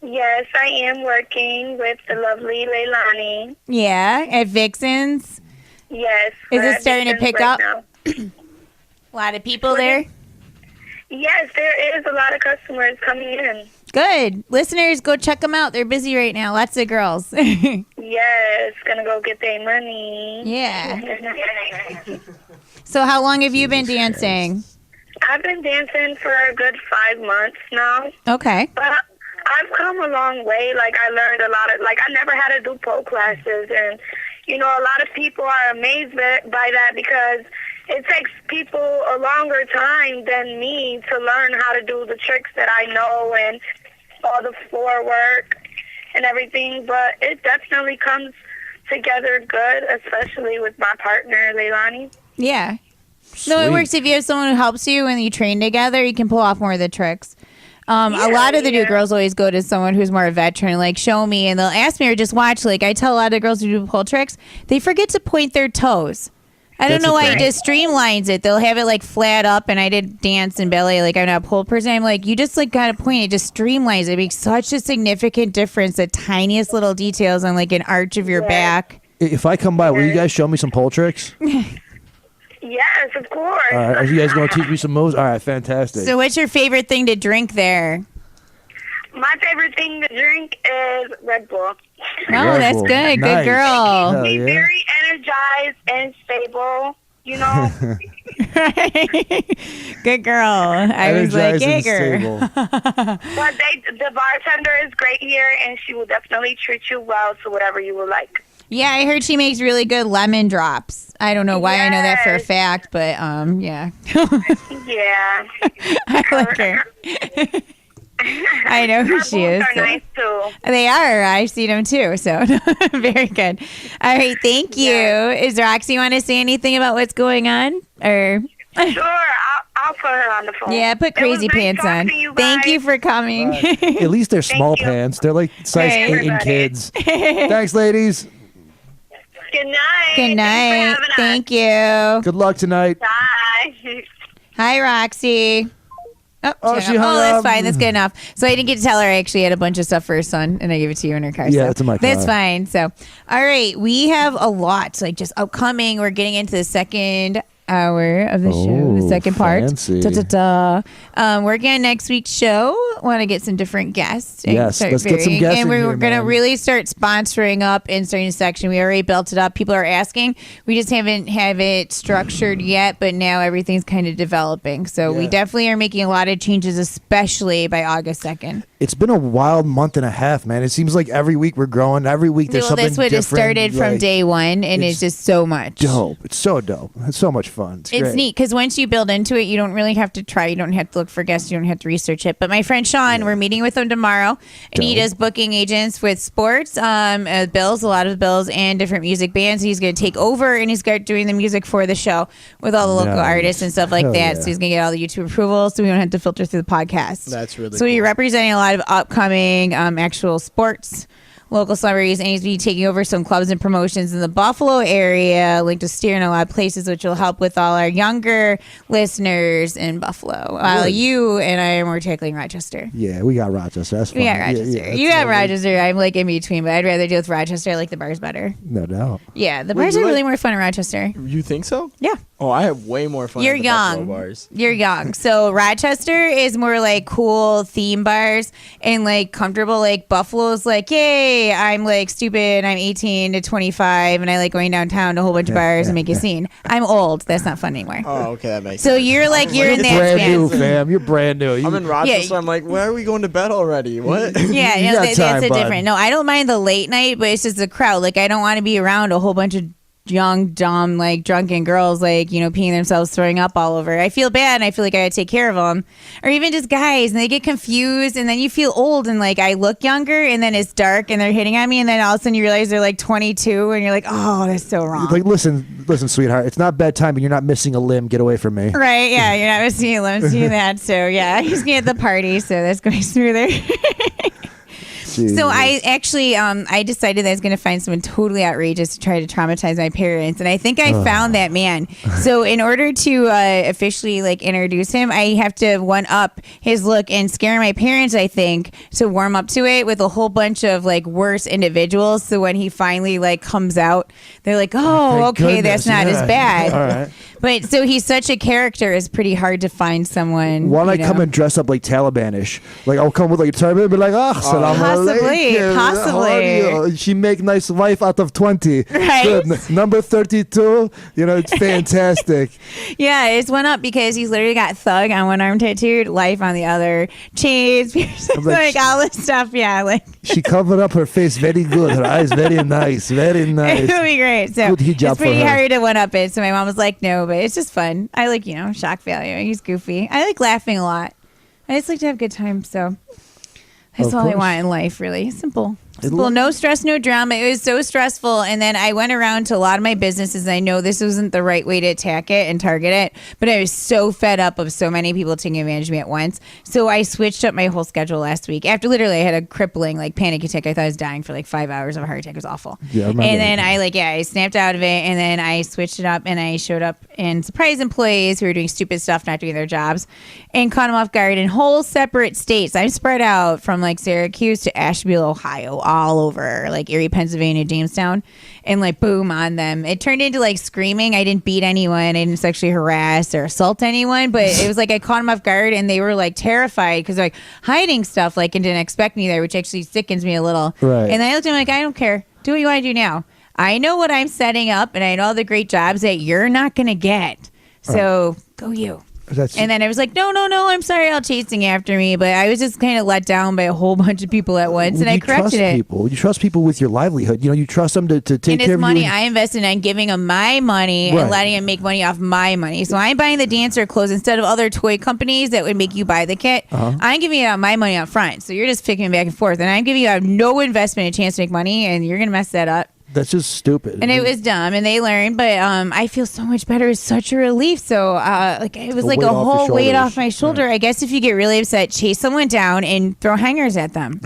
Yes, I am working with the lovely Leilani. Yeah, at Vixens. Yes. Is we're it at starting to Vixens pick right up? now. A lot of people there. Yes, there is a lot of customers coming in. Good. Listeners, go check them out. They're busy right now. Lots of girls. Yes, gonna go get their money. Yeah. So how long have you been dancing? I've been dancing for a good 5 months now. Okay. But I've come a long way. Like, I learned a lot of, I never had to do pole classes. And, a lot of people are amazed by that because it takes people a longer time than me to learn how to do the tricks that I know and all the floor work and everything. But it definitely comes together good, especially with my partner, Leilani. Yeah. No, it works if you have someone who helps you and you train together, you can pull off more of the tricks. A lot of the new girls always go to someone who's more a veteran, like show me, and they'll ask me or just watch. Like I tell a lot of girls who do pole tricks, they forget to point their toes. I don't know why it just streamlines it. They'll have it like flat up, and I did dance and ballet. Like I'm not a pole person. I'm like, you just like got to point it. Just streamlines it. It makes such a significant difference. The tiniest little details on like an arch of your back. If I come by, will you guys show me some pole tricks? Yes, of course. All right, are you guys going to teach me some moves? All right, fantastic. So what's your favorite thing to drink there? My favorite thing to drink is Red Bull. Oh, that's good. Nice. Good girl. Hell Be yeah. very energized and stable, Good girl. I was like, Energized and yeah, girl. But the bartender is great here, and she will definitely treat you well to whatever you would like. Yeah, I heard she makes really good lemon drops. I don't know why I know that for a fact, but yeah. Yeah. I like her. I know who she is. Are nice too. They are. I've seen them too. So very good. All right. Thank you. Is Roxy want to say anything about what's going on? Or Sure. I'll put her on the phone. yeah, put crazy pants on. Thank you for coming. At least they're small you. pants. They're like size 8 in everybody. kids. Thanks, ladies. Good night. Good night. Thanks for having us. Thank you. Good luck tonight. Bye. Hi, Roxy. Oh, she hung that's up. fine. That's good enough. So I didn't get to tell her I actually had a bunch of stuff for her son, and I gave it to you in her car. Yeah, so it's in my car. That's fine. So, all right, we have a lot like just upcoming. We're getting into the second hour of the show, the second part. Fancy. Working on next week's show. Want to get some different guests. And Yes, start let's get some varying. guests And in we're here, going to man. really start sponsoring up in certain section. We already built it up. People are asking. We just haven't have it structured yet, but now everything's kind of developing. So we definitely are making a lot of changes, especially by August 2nd. It's been a wild month and a half, man. It seems like every week we're growing. Every week there's something This would have different. started from like, day one, and it's just so much. dope. It's so dope. It's so much fun. It's It's great. neat because once you build into it, you don't really have to try. You don't have to look for guests. You don't have to research it. But my friend Sean, we're meeting with him tomorrow, and he Dope. does booking agents with sports, bills, a lot of bills, and different music bands. He's going to take over, and he's start doing the music for the show with all the local Nice. artists and stuff like Hell that. yeah. So he's going to get all the YouTube approvals, so we don't have to filter through the podcast. That's really so you're cool. representing a lot of upcoming actual sports. Local celebrities, and he's be taking over some clubs and promotions in the Buffalo area, linked to steer in a lot of places, which will help with all our younger listeners in Buffalo. While you and I are tackling Rochester. Yeah, we got Rochester. That's fun. We got Rochester. that's You got lovely. Rochester. I'm like in between, but I'd rather deal with Rochester. I like the bars better. No doubt. Yeah, the bars you are like- really more fun in Rochester. You think so? Yeah. Oh, I have way more fun. You're at the Buffalo young. Bars. You're young. So Rochester is more like cool theme bars and like comfortable. Like Buffalo's like, yay, I'm like stupid. I'm 18 to 25 and I like going downtown to a whole bunch of bars and make a scene. I'm old. That's not fun anymore. Oh, okay, that makes So sense. you're like, you're in that Brand new, span. fam. You're brand new. You, I'm in Rochester. Yeah. I'm like, where are we going to bed already? What? Yeah, You you know, got that's time, a bud. different. No, I don't mind the late night, but it's just the crowd. Like I don't want to be around a whole bunch of young, dumb, like drunken girls, like, you know, peeing themselves, throwing up all over. I feel bad and I feel like I gotta take care of them. Or even just guys and they get confused and then you feel old and like I look younger and then it's dark and they're hitting on me and then all of a sudden you realize they're like 22 and you're like, oh, that's so wrong. like, listen, sweetheart. It's not bedtime, and you're not missing a limb. Get away from me. Right, yeah, you're not missing a limb, see that. So yeah, he's at the party, so that's going smoother. So I actually, I decided that I was going to find someone totally outrageous to try to traumatize my parents, and I think I found that man. So in order to officially like introduce him, I have to one up his look and scare my parents. I think to warm up to it with a whole bunch of like worse individuals. So when he finally like comes out, they're like, "Oh, Thank okay, goodness, that's not yeah. as bad." All right. But so he's such a character. It's pretty hard to find someone. Why don't I come and dress up like Talibanish? Like I'll come with like a turban, and be like, salam alaikum. Possibly. She make nice wife out of 20. Right. Good. Number 32. It's fantastic. Yeah, it's went up because he's literally got thug on one arm tattooed, life on the other, chains, like all this stuff. Yeah, like she covered up her face very good. Her eyes very nice, very nice. It would be great. So good hijab it's pretty for her. hard to one up it. So my mom was like, no, but it's just fun. I like, shock value. He's goofy. I like laughing a lot. I just like to have a good time. So that's all I want in life, really. Simple. No stress, no drama. It was so stressful. And then I went around to a lot of my businesses. And I know this wasn't the right way to attack it and target it, but I was so fed up of so many people taking advantage of me at once. So I switched up my whole schedule last week. After literally I had a crippling panic attack. I thought I was dying for 5 hours of a heart attack. It was awful. Yeah, I remember. And then I snapped out of it. And then I switched it up and I showed up and surprised employees who were doing stupid stuff, not doing their jobs, and caught them off guard in whole separate states. I'm spread out from Syracuse to Asheville, Ohio, all over Erie, Pennsylvania, Jamestown, and boom on them. It turned into screaming. I didn't beat anyone. I didn't sexually harass or assault anyone, but it was I caught them off guard and they were terrified because they're hiding stuff and didn't expect me there, which actually sickens me a little. Right. And I looked at them I don't care. Do what you want to do now. I know what I'm setting up and I know all the great jobs that you're not going to get. So go you. And then I was like, no, I'm sorry, all chasing after me. But I was just kind of let down by a whole bunch of people at once, and I corrected it. You trust people with your livelihood. You trust them to take and care of money you. I invested in giving them my money and letting them make money off my money. So I'm buying the dancer clothes instead of other toy companies that would make you buy the kit. I'm giving you my money up front. So you're just picking back and forth. And I'm giving you no investment, a chance to make money, and you're going to mess that up. That's just stupid. And it was dumb, and they learned. But I feel so much better. It's such a relief. So it was a whole weight off my shoulder. I guess if you get really upset, chase someone down and throw hangers at them,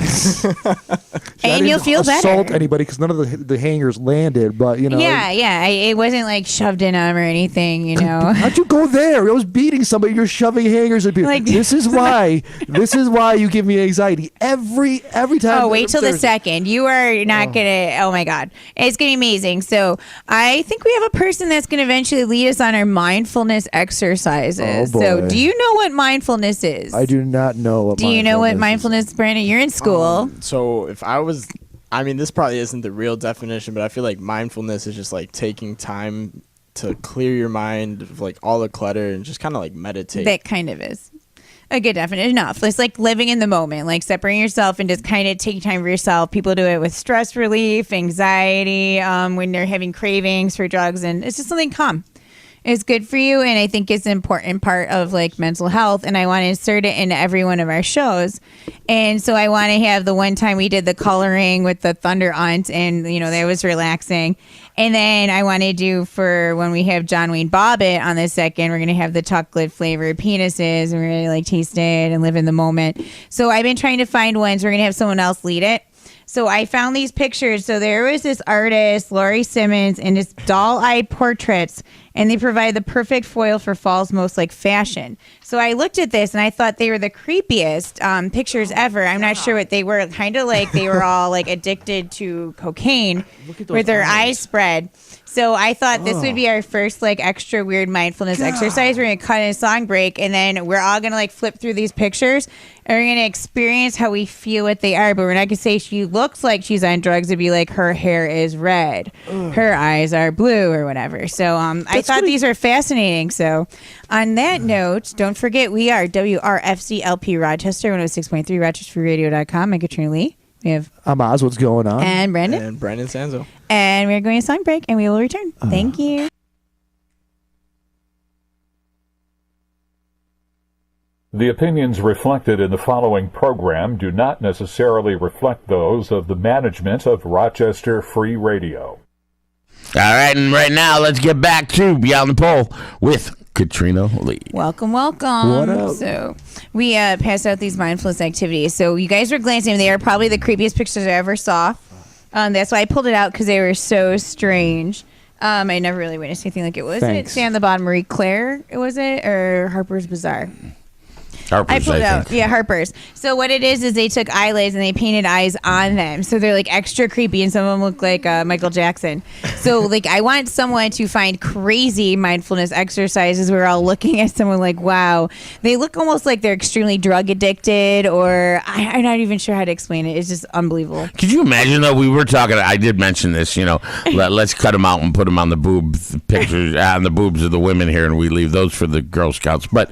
and you'll feel better. Assault anybody because none of the hangers landed. But yeah. It wasn't shoved in them or anything. How'd you go there? I was beating somebody. You're shoving hangers at people. This is why. This is why you give me anxiety every time. Oh, wait till the second. You are not gonna. Oh my God. It's going to be amazing. So I think we have a person that's going to eventually lead us on our mindfulness exercises. Oh, boy. So do you know what mindfulness is? I do not know what Do you know what mindfulness is, Brandon? You're in school. So if I was, this probably isn't the real definition, but I feel like mindfulness is just taking time to clear your mind of all the clutter and just kind of meditate. That kind of is a good definition. Enough. It's living in the moment, separating yourself and just kind of taking time for yourself. People do it with stress relief, anxiety, when they're having cravings for drugs, and it's just something calm. It's good for you, and I think it's an important part of mental health, and I want to insert it into every one of our shows. And so I want to have the one time we did the coloring with the Thunder Aunt, and that was relaxing. And then I want to do for when we have John Wayne Bobbitt on the second, we're going to have the chocolate flavored penises, and we're going to taste it and live in the moment. So I've been trying to find ones. We're going to have someone else lead it. So I found these pictures. So there was this artist, Laurie Simmons, and his doll-eyed portraits, and they provide the perfect foil for fall's most fashion. So I looked at this, and I thought they were the creepiest pictures ever. I'm not sure what they were. Kind of they were all addicted to cocaine with their eyes spread. So I thought this would be our first extra weird mindfulness exercise. We're going to cut in a song break, and then we're all going to flip through these pictures, and we're going to experience how we feel what they are. But we're not going to say she looks like she's on drugs. It'd be her hair is red, her eyes are blue, or whatever. So I thought these are fascinating. So on that note, don't forget we are WRFC-LP Rochester, 106.3 RochesterFreeRadio.com. I'm Katrina Lee. We have Oz, what's going on? And Brandon. And Brandon Sanzo. And we're going to song break, and we will return. Thank you. The opinions reflected in the following program do not necessarily reflect those of the management of Rochester Free Radio. All right, and right now, let's get back to Beyond the Pole with Katrina Lee. Welcome. What up? So we passed out these mindfulness activities. So you guys were glancing. They are probably the creepiest pictures I ever saw. That's why I pulled it out, because they were so strange. I never really witnessed anything like it. Was Thanks. it Stay on the Bottom, Marie Claire? Was it, or Harper's Bazaar? Harper's, I pulled I it out. think. Yeah, Harper's. So what it is they took eyelids and they painted eyes on them. So they're like extra creepy, and some of them look like Michael Jackson. So like I want someone to find crazy mindfulness exercises. We're all looking at someone like, wow, they look almost like they're extremely drug addicted, or I'm not even sure how to explain it. It's just unbelievable. Could you imagine though? We were talking. I did mention this. Let's cut them out and put them on the boob pictures on the boobs of the women here, and we leave those for the Girl Scouts. But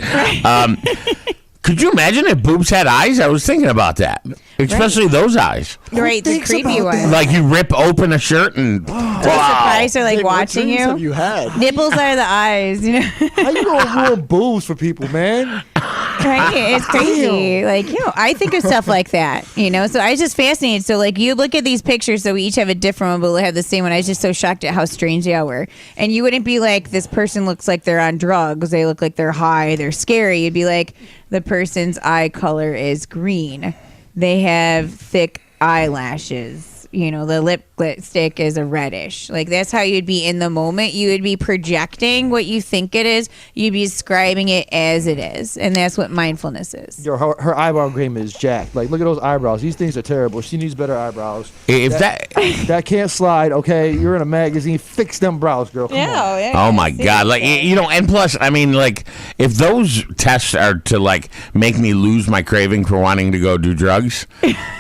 could you imagine if boobs had eyes? I was thinking about that, especially those eyes. Right, the creepy one. Like you rip open a shirt and Surprised they're like Nick, what watching dreams you. have you had? Nipples are the eyes, How you gonna ruin boobs for people, man? Right? It's crazy. Like, I think of stuff like that, So I was just fascinated. So, like, you look at these pictures, so we each have a different one, but we have the same one. I was just so shocked at how strange they all were. And you wouldn't be like, this person looks like they're on drugs. They look like they're high. They're scary. You'd be like, the person's eye color is green. They have thick eyelashes. The lipstick is a reddish. Like, that's how you'd be in the moment. You would be projecting what you think it is. You'd be describing it as it is. And that's what mindfulness is. Yo, her eyebrow game is jacked. Like, look at those eyebrows. These things are terrible. She needs better eyebrows. if That can't slide, okay? You're in a magazine. Fix them brows, girl. Come on. Oh my God! Like and plus, I mean, like if those tests are to like make me lose my craving for wanting to go do drugs,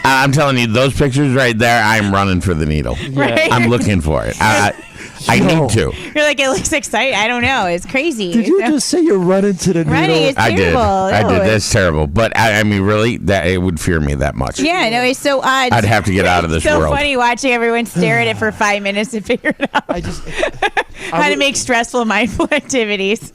I'm telling you, those pictures right there, I'm running for the needle. Right. I'm looking for it. I need to. You're like, it looks exciting. I don't know. It's crazy. Did you just say you're running to the needle? Running is terrible. I did. That's terrible. But I mean, really, that it would fear me that much. Yeah, no, it's so odd. I'd have to get out of this so world. funny watching everyone stare at it for 5 minutes to figure it out. How to make stressful mindful activities.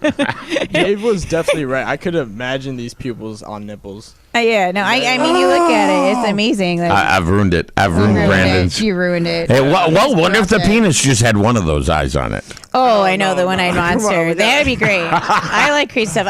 Dave was definitely right. I could imagine these pupils on nipples. Yeah, no, I mean, you look at it, it's amazing. Like, I've ruined it. I've ruined Brandon's. You ruined it. Hey, well, wonder if the penis just had one of those eyes on it. Oh, I know, the one-eyed monster. That'd be great. I like crazy stuff.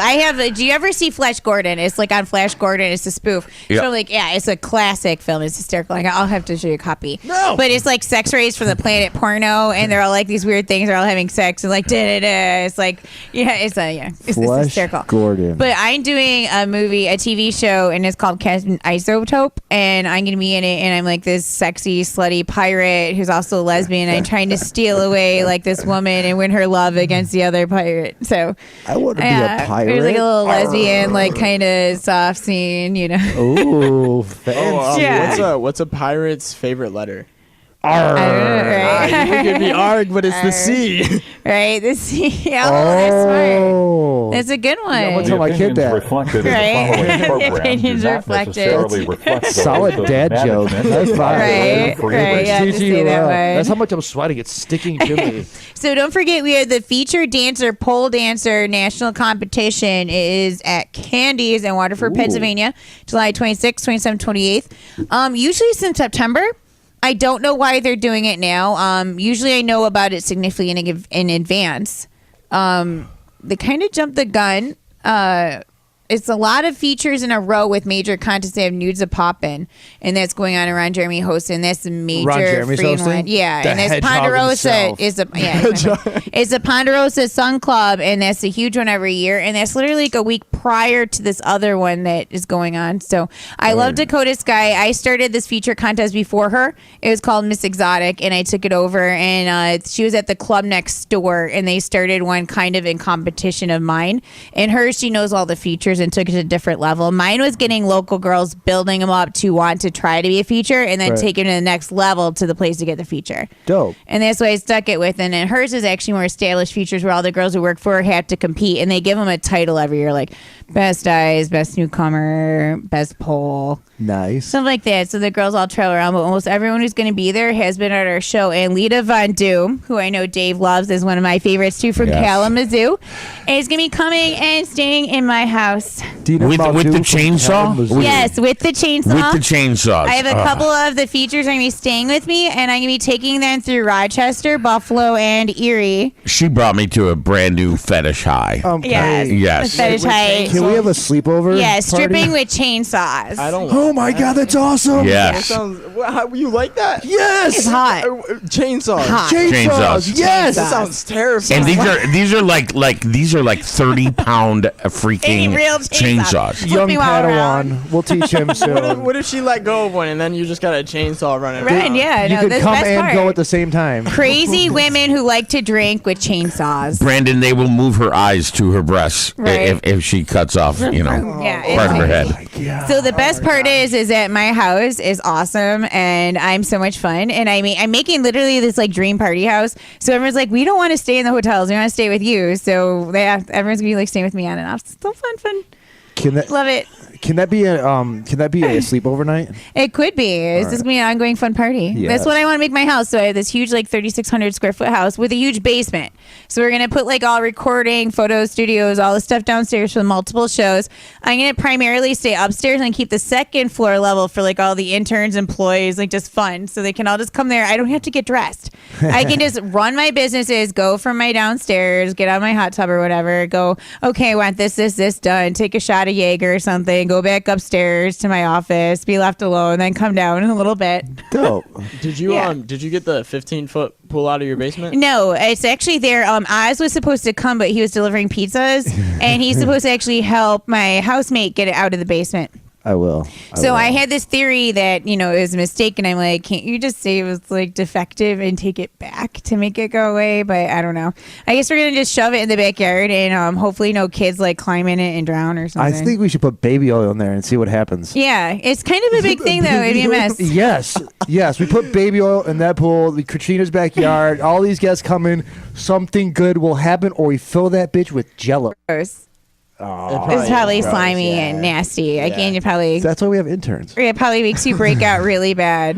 Do you ever see Flash Gordon? It's like on Flash Gordon. It's a spoof. Yeah. So like, it's a classic film. It's hysterical. Like, I'll have to show you a copy. No. But it's like sex rays from the planet porno, and they're all like these weird things. They're all having sex and like da-da-da. It's like, it's Flash hysterical. Gordon. But I'm doing a TV show, and it's called Captain Isotope, and I'm going to be in it, and I'm like this sexy, slutty pirate who's also a lesbian. I'm trying to steal away like this woman and win her love against the other pirate. So I want to be a pirate. There's like a little lesbian, like kind of soft scene, Ooh, fancy. Yeah. What's a pirate's favorite letter? I don't know, right? You could be ARG, but it's the C. Right? The C. That's smart. That's a good one. I'm gonna The tell my kid opinions that. reflected Right. in the following The program do opinions not reflected. necessarily reflect those Solid of dad joke. management That's of fine. Right, Free right, Range. yeah. to Teach say you that up. one. That's how much I'm sweating. It's sticking to me. So don't forget, we have the featured dancer, pole dancer national competition. It is at Candies in Waterford, Pennsylvania, July 26th, 27th, 28th. Usually it's in September. I don't know why they're doing it now. Usually I know about it significantly in advance. They kind of jumped the gun. It's a lot of features in a row with major contests. They have Nudes of Poppin', and that's going on around Jeremy hosting. That's a major Ron Jeremy's free hosting? one. Yeah, The and that's hedgehog Ponderosa himself. is it's a Ponderosa Sun Club, and that's a huge one every year. And that's literally like a week prior to this other one that is going on. So I love Dakota Sky. I started this feature contest before her. It was called Miss Exotic, and I took it over. And she was at the club next door, and they started one kind of in competition of mine. And hers, she knows all the features and took it to a different level. Mine was getting local girls, building them up to want to try to be a feature, and then taking it to the next level to the place to get the feature. Dope. And that's what I stuck it with. And then hers is actually more established features where all the girls who work for her have to compete, and they give them a title every year, like best eyes, best newcomer, best pole, Nice. stuff like that. So the girls all trail around, but almost everyone who's going to be there has been at our show. And Lita Von Doom, who I know Dave loves, is one of my favorites too, from Kalamazoo, and is going to be coming and staying in my house. With the chainsaw? Yes, with the chainsaw. With the chainsaws. I have a couple of the features are going to be staying with me, and I'm going to be taking them through Rochester, Buffalo, and Erie. She brought me to a brand new fetish high. Yes. Yes. The fetish height. Can we have a sleepover? Yeah, stripping party? with chainsaws. I don't. Oh my God, that's awesome. That Yes. sounds. How, you like that? Yes. It's hot. Chainsaws. Hot. Chainsaws. Yes. That sounds terrifying. And these are like 30-pound freaking Real Chainsaws. Young Flipping while around. Padawan. We'll teach him soon. What if she let go of one and then you just got a chainsaw running Right, around? yeah. You No, could that's come the best and part. go at the same time. Crazy women who like to drink with chainsaws. Brandon, they will move her eyes to her breasts Right. if she cuts off, Yeah, part of her head. So the best part is that my house is awesome and I'm so much fun, and I'm making literally this like dream party house. So everyone's like, we don't want to stay in the hotels, we want to stay with you. So everyone's gonna be like staying with me on and off. It's so fun. Love it. Can that be a sleepover night? It could be. It's just gonna be an ongoing fun party. Yes. That's what I want to make my house. So I have this huge, like 3,600 square foot house with a huge basement. So we're gonna put like all recording, photo studios, all the stuff downstairs for multiple shows. I'm gonna primarily stay upstairs and keep the second floor level for like all the interns, employees, like just fun, so they can all just come there. I don't have to get dressed. I can just run my businesses, go from my downstairs, get out my hot tub or whatever, go, okay, I want this done, take a shot of Jaeger or something, go back upstairs to my office, be left alone, then come down in a little bit. Dope. Did you get the 15-foot pool out of your basement? No, it's actually there. Oz was supposed to come, but he was delivering pizzas, and he's supposed to actually help my housemate get it out of the basement. I will. I had this theory that, it was a mistake, and I'm like, can't you just say it was like defective and take it back to make it go away? But I don't know. I guess we're going to just shove it in the backyard and hopefully no kids like climb in it and drown or something. I think we should put baby oil in there and see what happens. Yeah, it's kind of a big thing though. It'd be a mess. Yes. We put baby oil in that pool, Katrina's backyard. All these guests come in. Something good will happen, or we fill that bitch with Jello. Gross. Oh, It's probably slimy and nasty. Again, you probably. That's why we have interns. It probably makes you break out really bad.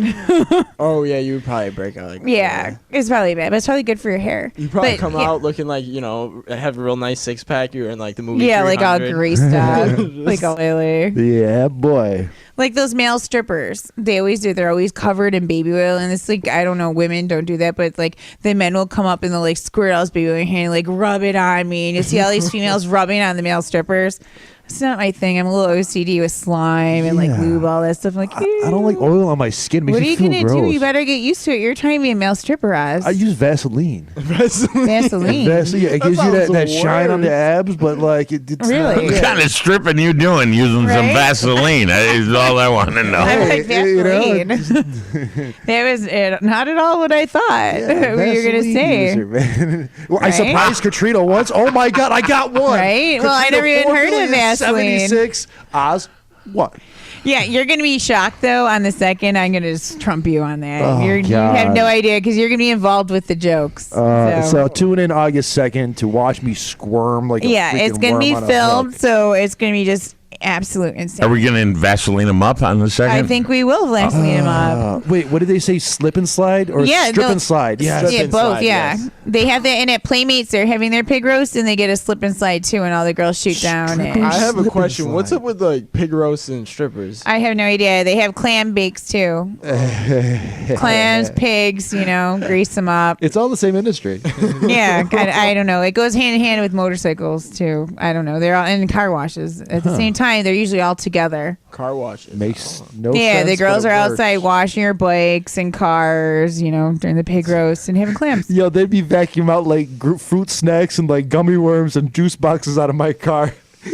Oh yeah, you would probably break out. It's probably bad, but it's probably good for your hair. You probably come out looking like have a real nice 6-pack. You're in like the movie. Yeah, 300. like all greased up, like all oily. Yeah, boy. Like those male strippers, they always do. They're always covered in baby oil, and it's like, I don't know, women don't do that, but like the men will come up and they'll like squirt all this baby oil in your hand, like rub it on me, and you see all these females rubbing on the male strippers. It's not my thing. I'm a little OCD with slime and like lube, all that stuff. I'm like, I don't like oil on my skin. It makes what are me you feel gonna gross. do? You better get used to it. You're trying to be a male stripper, Oz. I use Vaseline. Vaseline. It gives you that shine on the abs, but like it's Really? What kind of stripping you doing using some Right? Vaseline? That is all I want to know. I like you know, Vaseline. That was not at all what I thought we were gonna Vaseline say. user, man. Well, I Right? surprised Katrina once. Oh my God, I got one. Right? Well, I Katrina, never even heard of 4,076,000. Vaseline. Oz, what? Yeah, you're gonna be shocked though. On the second, I'm gonna just trump you on that. Oh, You God. have no idea because you're gonna be involved with the jokes. So tune in August 2nd to watch me squirm like a it's freaking gonna be worm on a filmed, hook. so it's gonna be just absolute insane. Are we going to Vaseline them up on the second? I think we will Vaseline them up. Wait, what did they say? Slip and slide or strip they'll- and slide? Yes. Strip Yeah, and both. slide, Yeah, yes. they have that, and at Playmates, they're having their pig roast, and they get a slip and slide too, and all the girls shoot down. Strip And I have Slip a and question. What's slide. up with like pig roasts and strippers? I have no idea. They have clam bakes too. Clams, pigs, grease them up. It's all the same industry. Yeah, I don't know. It goes hand in hand with motorcycles too. I don't know. They're all in car washes at the same time. They're usually all together. Car washes. Makes no Yeah, sense. the girls but are it works. outside washing their bikes and cars, during the pig roast and having clams. Yo, they'd be vacuuming out like fruit snacks and like gummy worms and juice boxes out of my car.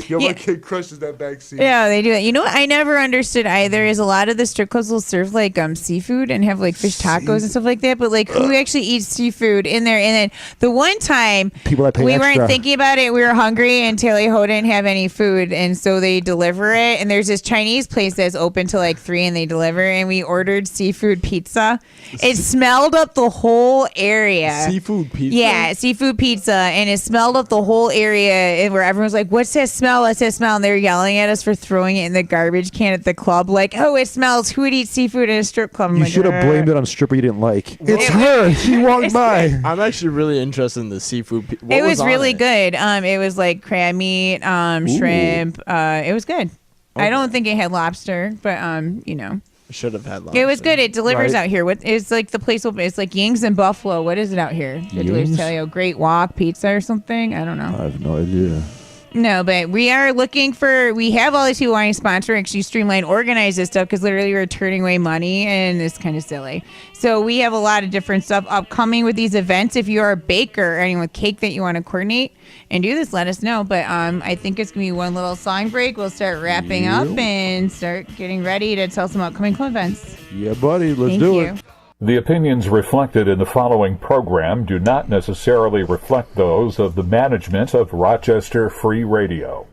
Yo, Yeah. my kid crushes that back seat. Yeah, they do that. You know what I never understood either is a lot of the strip clubs will serve like seafood and have like fish tacos and stuff like that. But like who actually eats seafood in there? And then the one time People that pay we extra. weren't thinking about it, we were hungry and Taylor Ho didn't have any food, and so they deliver it. And there's this Chinese place that's open till like 3 and they deliver. And we ordered seafood pizza. It smelled up the whole area. Seafood pizza. Yeah, seafood pizza, and it smelled up the whole area, and where everyone's like, "What's that smell? What's that smell?" And they're yelling at us for throwing it in the garbage can at the club, like, "Oh, it smells. Who would eat seafood in a strip club?" I'm You like, should have blamed it on a stripper you didn't like. It's her. She walked by. I'm actually really interested in the seafood. What It was on really it? good. It was like crab meat, shrimp. It was good. I don't think it had lobster, but Should have had lobster. it was good. It delivers Right. out here. It's like the place. It's like Ying's in Buffalo. What is it out here? It delivers Ying's? tell you Great Walk Pizza or something. I don't know. I have no idea. No, but we are looking for. We have all these people wanting to sponsor, actually streamline, organize this stuff because literally we're turning away money and it's kind of silly. So we have a lot of different stuff upcoming with these events. If you are a baker or anyone with cake that you want to coordinate and do this, let us know. But I think it's gonna be one little song break. We'll start wrapping up and start getting ready to tell some upcoming club events. Yeah, buddy, let's Thank do you. it. The opinions reflected in the following program do not necessarily reflect those of the management of Rochester Free Radio.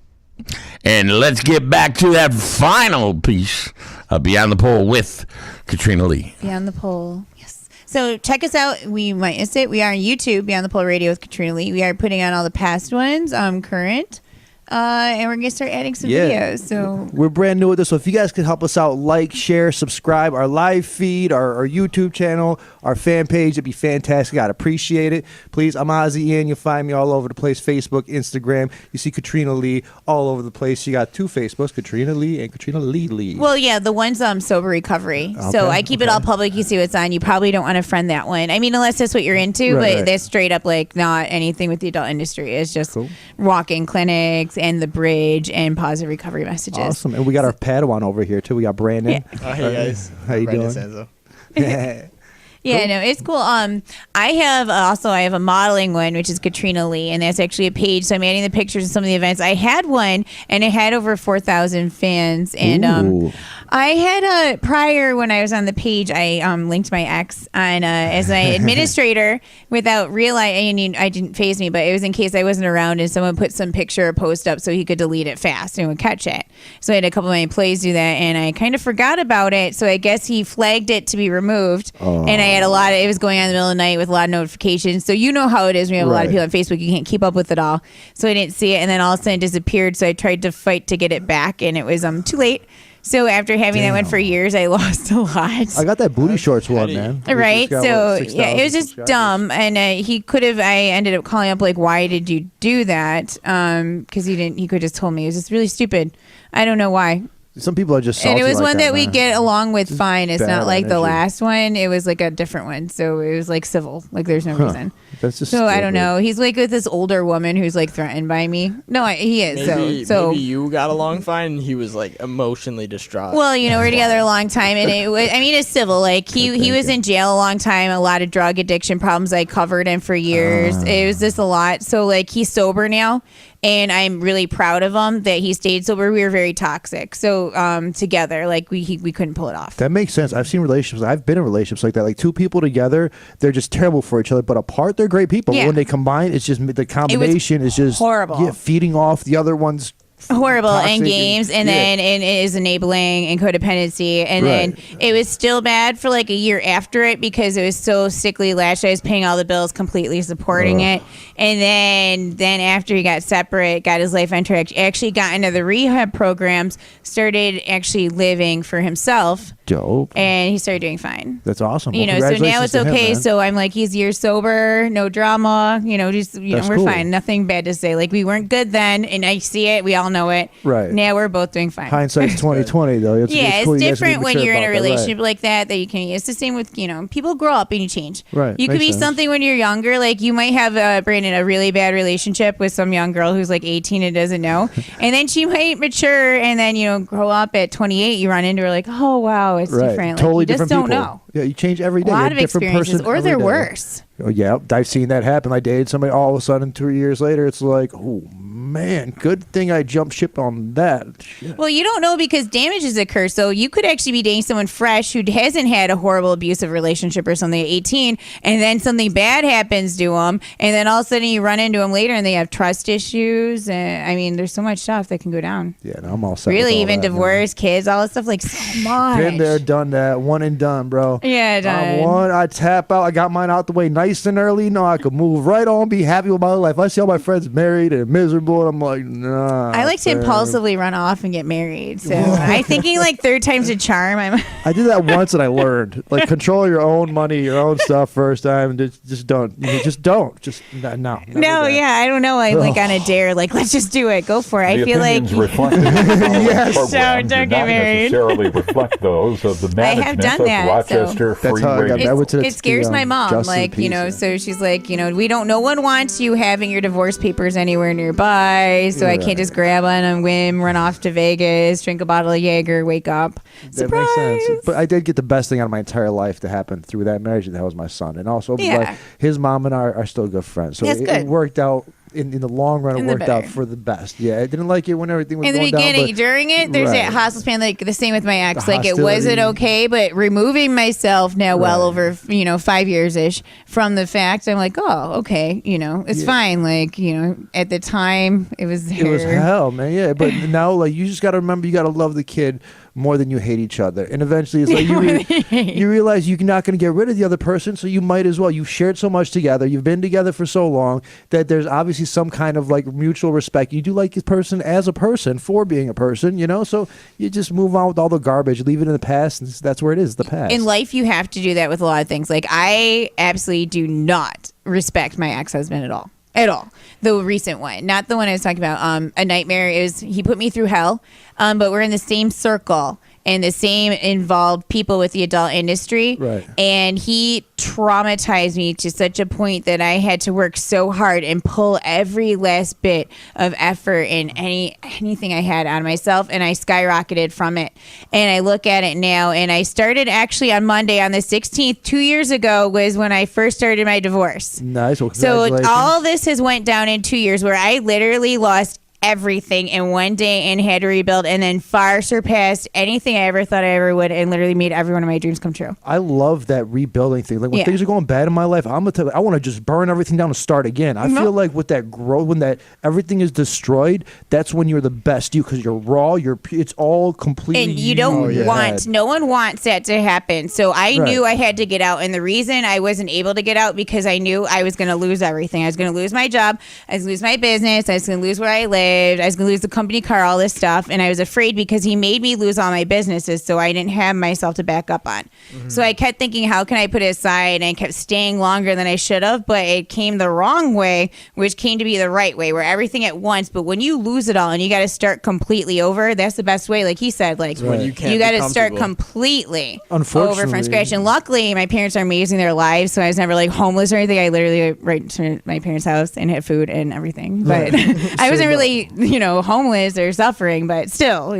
And let's get back to that final piece of Beyond the Pole with Katrina Lee. Beyond the Pole, yes. So check us out. We might miss it. We are on YouTube, Beyond the Pole Radio with Katrina Lee. We are putting on all the past ones, current. And we're going to start adding some videos. So we're brand new at this. So if you guys could help us out, like, share, subscribe, our live feed, our YouTube channel, our fan page, it'd be fantastic. I'd appreciate it. Please, I'm Ozzy Ian. You'll find me all over the place. Facebook, Instagram. You see Katrina Lee all over the place. She got 2 Facebooks, Katrina Lee and Katrina Lee. Well, yeah, the one's sober recovery. So I keep it all public. You see what's on. You probably don't want to friend that one. I mean, unless that's what you're into, but that's straight up like not anything with the adult industry. It's just walk-in clinics and the bridge and positive recovery messages. Awesome. And we got our Padawan over here too. We got Brandon. Oh, hey guys. How you doing? Sanzo. Yeah, no, it's cool. I have a modeling one, which is Katrina Lee, and that's actually a page. So I'm adding the pictures of some of the events. I had one, and it had over 4,000 fans. And I had prior when I was on the page, I linked my ex on as my administrator without realizing. I mean, I didn't faze me, but it was in case I wasn't around and someone put some picture or post up so he could delete it fast and would catch it. So I had a couple of my employees do that, and I kind of forgot about it. So I guess he flagged it to be removed, and I had it was going on in the middle of the night with a lot of notifications. So you know how it is when you have a lot of people on Facebook. You can't keep up with it all. So I didn't see it, and then all of a sudden it disappeared. So I tried to fight to get it back, and it was too late. So after having that one for years, I lost a lot. I got that booty shorts one, man. Right. So yeah, it was just dumb, and he could have. I ended up calling up like, why did you do that? Because he could have just told me. It was just really stupid. I don't know why. Some people are just salty. And it was like one that we man. get along with fine. It's not like the energy. last one. It was like a different one. So it was like civil. Like there's no reason. That's just so stupid. I don't know. He's like with this older woman who's like threatened by me. No, he is. Maybe you got along fine and he was like emotionally distraught. Well, we're together a long time, and it's civil. Like he was in jail a long time, a lot of drug addiction problems I covered him for years. It was just a lot. So like he's sober now. And I'm really proud of him that he stayed sober. We were very toxic. So together, like we couldn't pull it off. That makes sense. I've seen relationships. I've been in relationships like that. Like 2 people together, they're just terrible for each other. But apart, they're great people. Yeah. When they combine, it's just the combination is just horrible. Yeah, feeding off the other one's horrible toxic and games, and then it is enabling and codependency, and then it was still bad for like a year after it because it was so sickly lashed. I was paying all the bills, completely supporting it, and then after he got separate, got his life on track, actually got into the rehab programs, started actually living for himself. Dope. And he started doing fine. That's awesome. So now it's okay. So I'm like, he's years sober, no drama. We're cool. fine. Nothing bad to say. Like we weren't good then, and I see it. We all know it. Right. Now we're both doing fine. Hindsight's 20/20 though. It's cool. different when you're in a relationship Right. like that you can. It's the same with people grow up and you change. Right. You could Makes be sense. something when you're younger. Like you might have Brandon a really bad relationship with some young girl who's like 18 and doesn't know, and then she might mature and then grow up at 28. You run into her like, oh wow, it's different. Like, Totally you just different don't people. know. Yeah, you change every day. A lot You're of a different experiences, person or every they're day. worse. Oh, yeah, I've seen that happen. I dated somebody, all of a sudden 3 years later, it's like, oh man, good thing I jumped ship on that. Shit. Well, you don't know because damages occur. So you could actually be dating someone fresh who hasn't had a horrible abusive relationship or something at 18, and then something bad happens to them, and then all of a sudden you run into them later and they have trust issues. And there's so much stuff that can go down. Yeah, no, I'm all set. Really, with all even that, divorce, kids, all that stuff, like so much. Been there, done that, one and done, bro. Yeah, done. I tap out. I got mine out the way nice and early. No, I could move right on, be happy with my life. I see all my friends married and miserable, and I'm like, nah. I like to impulsively run off and get married. So I'm thinking like third time's a charm. I did that once and I learned. Like, control your own money, your own stuff first time. Just don't. Just don't. Just no. No, yeah, I don't know. I'm like on a dare. Like, let's just do it. Go for it. I feel like reflected in the program don't do get not married. necessarily reflect those of the I have management done of that, Rochester That's Free how I got Radio. that. I went to the, it scares my mom. Justice Like, Peace. know, so she's like, you know, no one wants you having your divorce papers anywhere nearby, so I can't just grab on a whim, run off to Vegas, drink a bottle of Jaeger, wake up. Surprise! That makes sense. But I did get the best thing out of my entire life to happen through that marriage, and that was my son. And also, like, his mom and I are still good friends. So it worked out. In the long run, it worked out for the best. Yeah, I didn't like it when everything was going down. In the beginning, during it, there's that hostile span, like the same with my ex. Like, it wasn't okay, but removing myself now well over, 5 years-ish from the fact, I'm like, oh, okay, it's fine. Like, at the time, it was there. It was hell, man, yeah. But now, like, you just got to remember, you got to love the kid more than you hate each other. And eventually it's like you realize you're not going to get rid of the other person, so you might as well. You've shared so much together. You've been together for so long that there's obviously some kind of like mutual respect. You do like this person as a person for being a person, so you just move on with all the garbage, leave it in the past, and that's where it is, the past. In life, you have to do that with a lot of things. Like, I absolutely do not respect my ex-husband at all. The recent one, not the one I was talking about. A nightmare is he put me through hell, but we're in the same circle and the same involved people with the adult industry. Right. And he traumatized me to such a point that I had to work so hard and pull every last bit of effort and anything I had out of myself, and I skyrocketed from it. And I look at it now, and I started actually on Monday on the 16th, 2 years ago was when I first started my divorce. Nice. Well, so all this has went down in 2 years where I literally lost everything in one day and had to rebuild, and then far surpassed anything I ever thought I ever would, and literally made every one of my dreams come true. I love that rebuilding thing. Like when things are going bad in my life, I'm gonna tell you, I want to just burn everything down and start again. I feel like with that growth, when that everything is destroyed, that's when you're the best you, because you're raw. It's all completely. And you don't want. No one wants that to happen. So I knew I had to get out, and the reason I wasn't able to get out because I knew I was going to lose everything. I was going to lose my job. I was going to lose my business. I was going to lose where I lived. I was going to lose the company car, all this stuff. And I was afraid because he made me lose all my businesses, so I didn't have myself to back up on. Mm-hmm. So I kept thinking, how can I put it aside? And I kept staying longer than I should have, but it came the wrong way, which came to be the right way, where everything at once. But when you lose it all and you got to start completely over, that's the best way. Like he said, like you got to start completely over from scratch. And luckily, my parents are amazing. They're alive, so I was never like homeless or anything. I literally right to my parents' house and had food and everything. But I wasn't really, homeless or suffering, but still,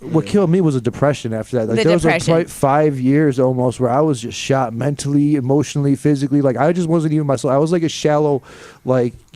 What killed me was a depression after that. Like there was like 5 years almost where I was just shot mentally, emotionally, physically. Like I just wasn't even myself. I was like a shallow,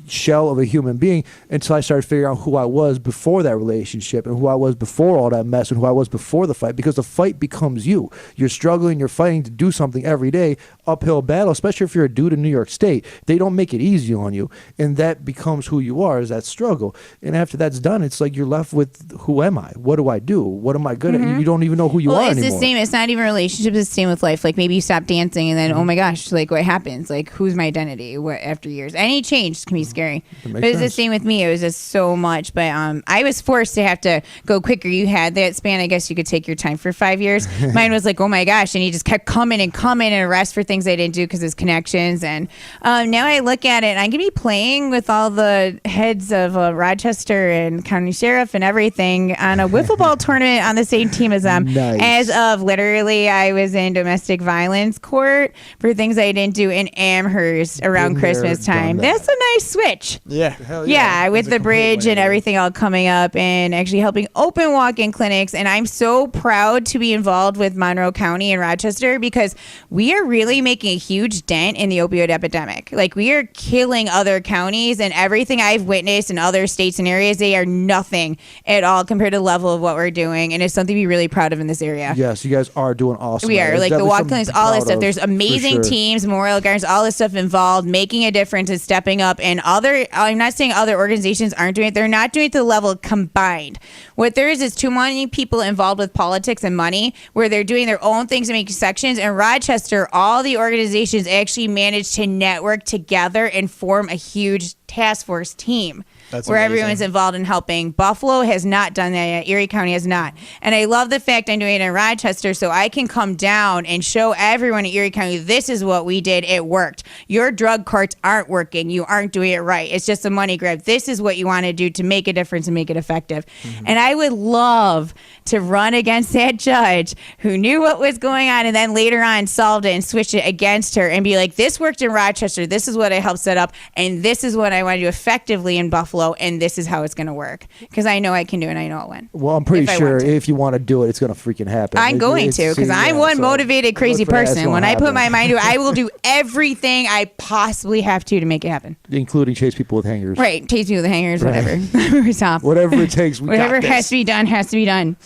shell of a human being until I started figuring out who I was before that relationship and who I was before all that mess and who I was before the fight, because the fight becomes you. You're struggling, you're fighting to do something every day, uphill battle, especially if you're a dude in New York State. They don't make it easy on you, and that becomes who you are, is that struggle. And after that's done, it's like you're left with, who am I? What do I do? What am I good at? You don't even know who you are anymore. It's the same. It's not even relationships. It's the same with life. Like maybe you stop dancing and then, oh my gosh, like what happens? Like who's my identity? What after years? Any change can be scary. But it's the same with me. It was just so much. But I was forced to have to go quicker. You had that span. I guess you could take your time for 5 years. Mine was like, oh my gosh. And he just kept coming and arrest for things I didn't do because his connections. And now I look at it, and I can be playing with all the heads of Rochester and county sheriff and everything on a wiffle ball tournament on the same team as them. Nice. As of literally, I was in domestic violence court for things I didn't do in Amherst around Christmas time. That's a nice switch. Yeah, with the bridge and everything all coming up, and actually helping open walk-in clinics. And I'm so proud to be involved with Monroe County and Rochester, because we are really making a huge dent in the opioid epidemic. Like we are killing other counties, and everything I've witnessed in other states and areas, they are nothing at all compared to the level of what we're doing. And it's something to be really proud of in this area. Yes, you guys are doing awesome. We are. Like the walk clinics, all this stuff. There's amazing teams, Memorial Gardens, all this stuff involved, making a difference and stepping up. And I'm not saying other organizations aren't doing it. They're not doing it to the level combined. What there is too many people involved with politics and money, where they're doing their own things and making sections. In Rochester, all the organizations actually managed to network together and form a huge task force team. That's where amazing. everyone's involved in helping. Buffalo has not done that yet. Erie County has not. And I love the fact I'm doing it in Rochester so I can come down and show everyone in Erie County, this is what we did. It worked. Your drug courts aren't working. You aren't doing it right. It's just a money grab. This is what you want to do to make a difference and make it effective. And I would love to run against that judge who knew what was going on and then later on solved it and switched it against her and be like, this worked in Rochester. This is what I helped set up. And this is what I want to do effectively in Buffalo. And this is how it's going to work. Because I know I can do it. I know it when. Well, I'm pretty sure if you want to do it, it's going to freaking happen. I'm going to because I'm one motivated, crazy person. When I put my mind to it, I will do everything I possibly have to make it happen. Including chase people with hangers. Right. Chase people with hangers, whatever. Stop. Whatever it takes. Whatever has to be done has to be done.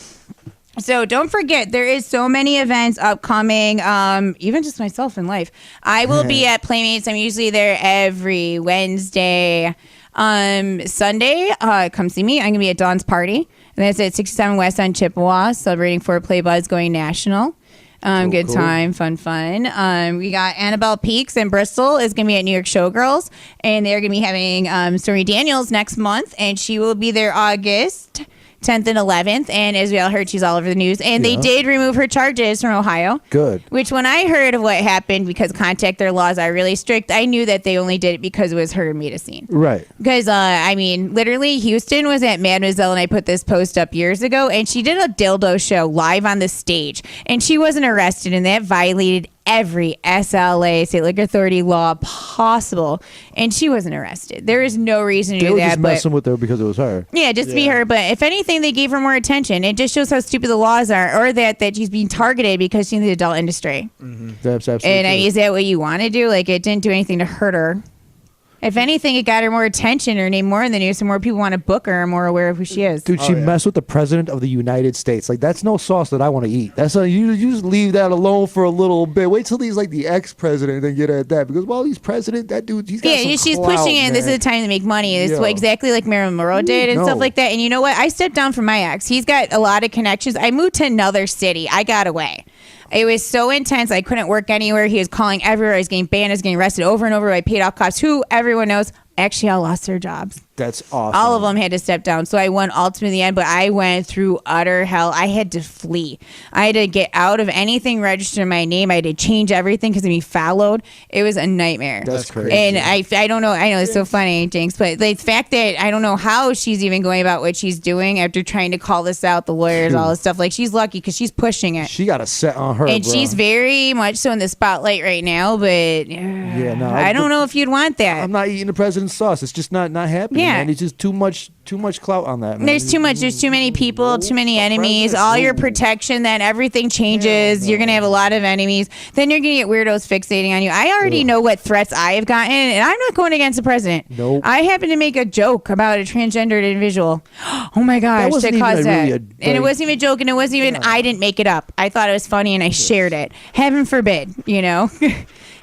So don't forget, there is so many events upcoming, even just myself in life. I will be at Playmates. I'm usually there every Wednesday. Sunday, come see me. I'm going to be at Dawn's Party. And that's at 67 West on Chippewa, celebrating 4Play Buzz going national. Good time, fun. We got Annabelle Peaks in Bristol is going to be at New York Showgirls. And they're going to be having Stormy Daniels next month. And she will be there August 10th and 11th, and as we all heard, she's all over the news. And they did remove her charges from Ohio. Good. Which, when I heard of what happened, because contact their laws are really strict, I knew that they only did it because it was her and made a scene. Right. Because, I mean, literally, Houston was at Mademoiselle, and I put this post up years ago, and she did a dildo show live on the stage, and she wasn't arrested, and that violated every SLA, State Liquor Authority law possible, and she wasn't arrested. There is no reason to do that. They were just messing with her because it was her. Yeah, just be her. But if anything, they gave her more attention. It just shows how stupid the laws are, or that she's being targeted because she's in the adult industry. That's absolutely And true. is that what you want to do? Like, it didn't do anything to hurt her. If anything, it got her more attention, her name more in the news, so more people want to book her and more aware of who she is. Dude, she messed with the president of the United States. Like, that's no sauce that I want to eat. That's you just leave that alone for a little bit. Wait till he's like the ex-president and get at that. Because while he's president, that dude, he's got some she's clout, pushing it. man. This is the time to make money. It's Yo. what exactly like Marilyn Monroe did and stuff like that. And you know what? I stepped down from my ex. He's got a lot of connections. I moved to another city. I got away. It was so intense. I couldn't work anywhere. He was calling everywhere. I was getting banned. I was getting arrested over and over by paid off cops who everyone knows actually all lost their jobs. That's awesome. All of them had to step down. So I won ultimately in the end, but I went through utter hell. I had to flee. I had to get out of anything registered in my name. I had to change everything because of me followed. It was a nightmare. That's crazy. And I don't know. I know it's so funny, Jinx, but the fact that I don't know how she's even going about what she's doing after trying to call this out, the lawyers, all this stuff. Like, she's lucky because she's pushing it. She got a set on her, and bro. she's very much so in the spotlight right now, but I don't know if you'd want that. I'm not eating the president's sauce. It's just not happening. Yeah. Man. It's just too much clout on that. Man. There's too much. There's too many people, too many enemies. All your protection, then everything changes. You're gonna have a lot of enemies. Then you're gonna get weirdos fixating on you. I already know what threats I have gotten, and I'm not going against the president. Nope. I happened to make a joke about a transgendered individual. Oh my gosh, that caused that. Really And it wasn't even a joke, and it wasn't even. I didn't make it up. I thought it was funny, and I shared it. Heaven forbid,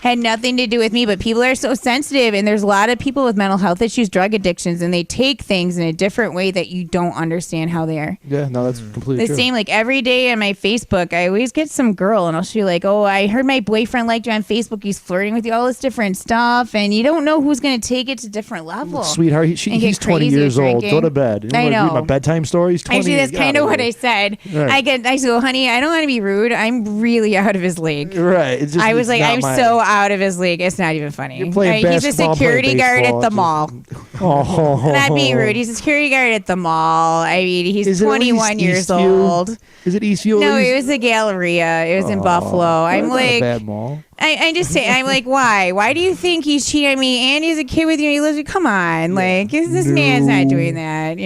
had nothing to do with me. But people are so sensitive, and there's a lot of people with mental health issues, drug addictions, and they take things in a different way that you don't understand how they are. Yeah, no, that's completely The true. same, like every day on my Facebook, I always get some girl and I'll show you like, oh, I heard my boyfriend liked you on Facebook. He's flirting with you, all this different stuff. And you don't know who's going to take it to different levels. Sweetheart, he's 20 years old. Go to bed. You I wanna know. read my bedtime stories. Actually, that's kind of what I said. Right. I go, honey, I don't want to be rude. I'm really out of his league. Right. It's just, I was it's like, not I'm my- so out of his league. It's not even funny. You're playing He's a basketball, I'm security playing guard baseball. at the mall. Oh. Not being rude. He's a security guard at the mall. I mean, he's Is it at 21 least years Eastview? old. Is it Eastview? No, at least? it was a Galleria. It was in Buffalo. I'm That's not a like, bad mall. I just say, I'm like, why? Why do you think he's cheating on me? And he's a kid with you. And he lives with, come on. Like, this man's not doing that,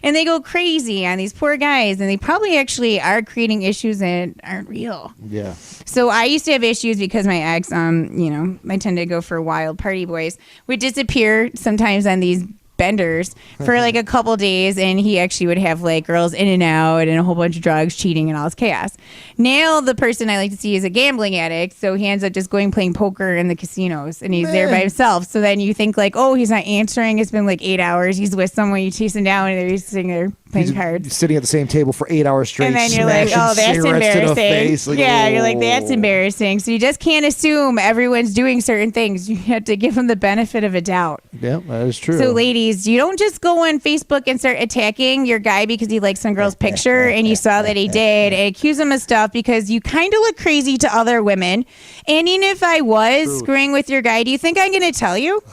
And they go crazy on these poor guys. And they probably actually are creating issues that aren't real. Yeah. So I used to have issues because my ex, I tend to go for wild party boys, would disappear sometimes on these benders for like a couple days, and he actually would have like girls in and out and a whole bunch of drugs, cheating, and all this chaos. Now the person I like to see is a gambling addict, so he ends up just going playing poker in the casinos, and he's there by himself. So then you think like, oh, he's not answering. It's been like 8 hours. He's with someone. You chase him down, and he's sitting there playing cards. Sitting at the same table for 8 hours straight. And then you're like, oh, that's embarrassing. Like, yeah, you're like, that's embarrassing. So you just can't assume everyone's doing certain things. You have to give them the benefit of a doubt. Yeah, that is true. So ladies, you don't just go on Facebook and start attacking your guy because he likes some girl's picture and you saw that he did and accuse him of stuff because you kind of look crazy to other women. And even if I was screwing with your guy, do you think I'm going to tell you?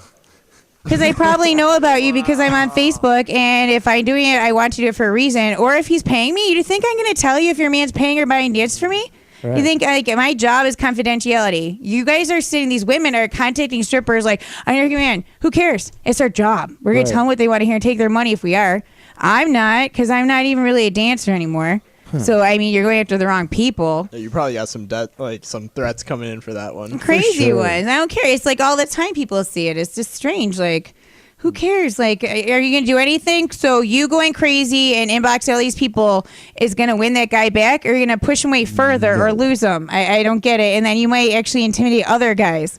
Because I probably know about you because I'm on Facebook, and if I'm doing it, I want to do it for a reason. Or if he's paying me, you think I'm going to tell you if your man's paying or buying dances for me? Right. You think like my job is confidentiality? You guys are sitting, these women are contacting strippers like, I'm your man. Who cares? It's our job. We're going to tell them what they want to hear and take their money if we are. I'm not, because I'm not even really a dancer anymore. So, I mean, you're going after the wrong people. Yeah, you probably got some some threats coming in for that one. Crazy ones. I don't care. It's like all the time people see it. It's just strange. Like, who cares? Like, are you going to do anything? So you going crazy and inbox all these people is going to win that guy back? Or are you going to push him way further or lose him? I don't get it. And then you might actually intimidate other guys.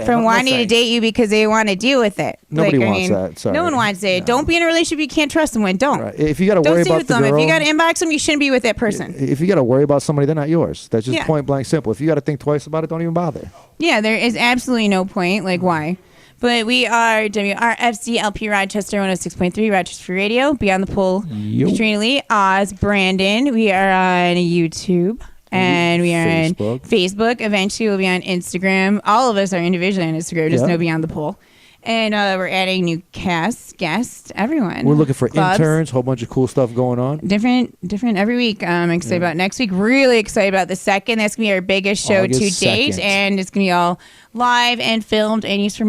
From wanting to date you because they want to deal with it. Nobody wants that. Sorry. No one wants it. No. Don't be in a relationship you can't trust someone. Don't. Right. If you got to worry about the girl, if you got to inbox them, you shouldn't be with that person. If you got to worry about somebody, they're not yours. That's just point blank simple. If you got to think twice about it, don't even bother. Yeah, there is absolutely no point. Like, why? But we are WRFC LP Rochester 106.3 Rochester Free Radio. Beyond the Pole, Katrina Lee, Oz, Brandon. We are on YouTube. And we are on Facebook. Eventually, we'll be on Instagram. All of us are individually on Instagram. Just no Beyond the Pole. And we're adding new guests, everyone. We're looking for interns, whole bunch of cool stuff going on. Different every week. I'm excited about next week. Really excited about the second. That's going to be our biggest show to date. And it's going to be all live and filmed and used for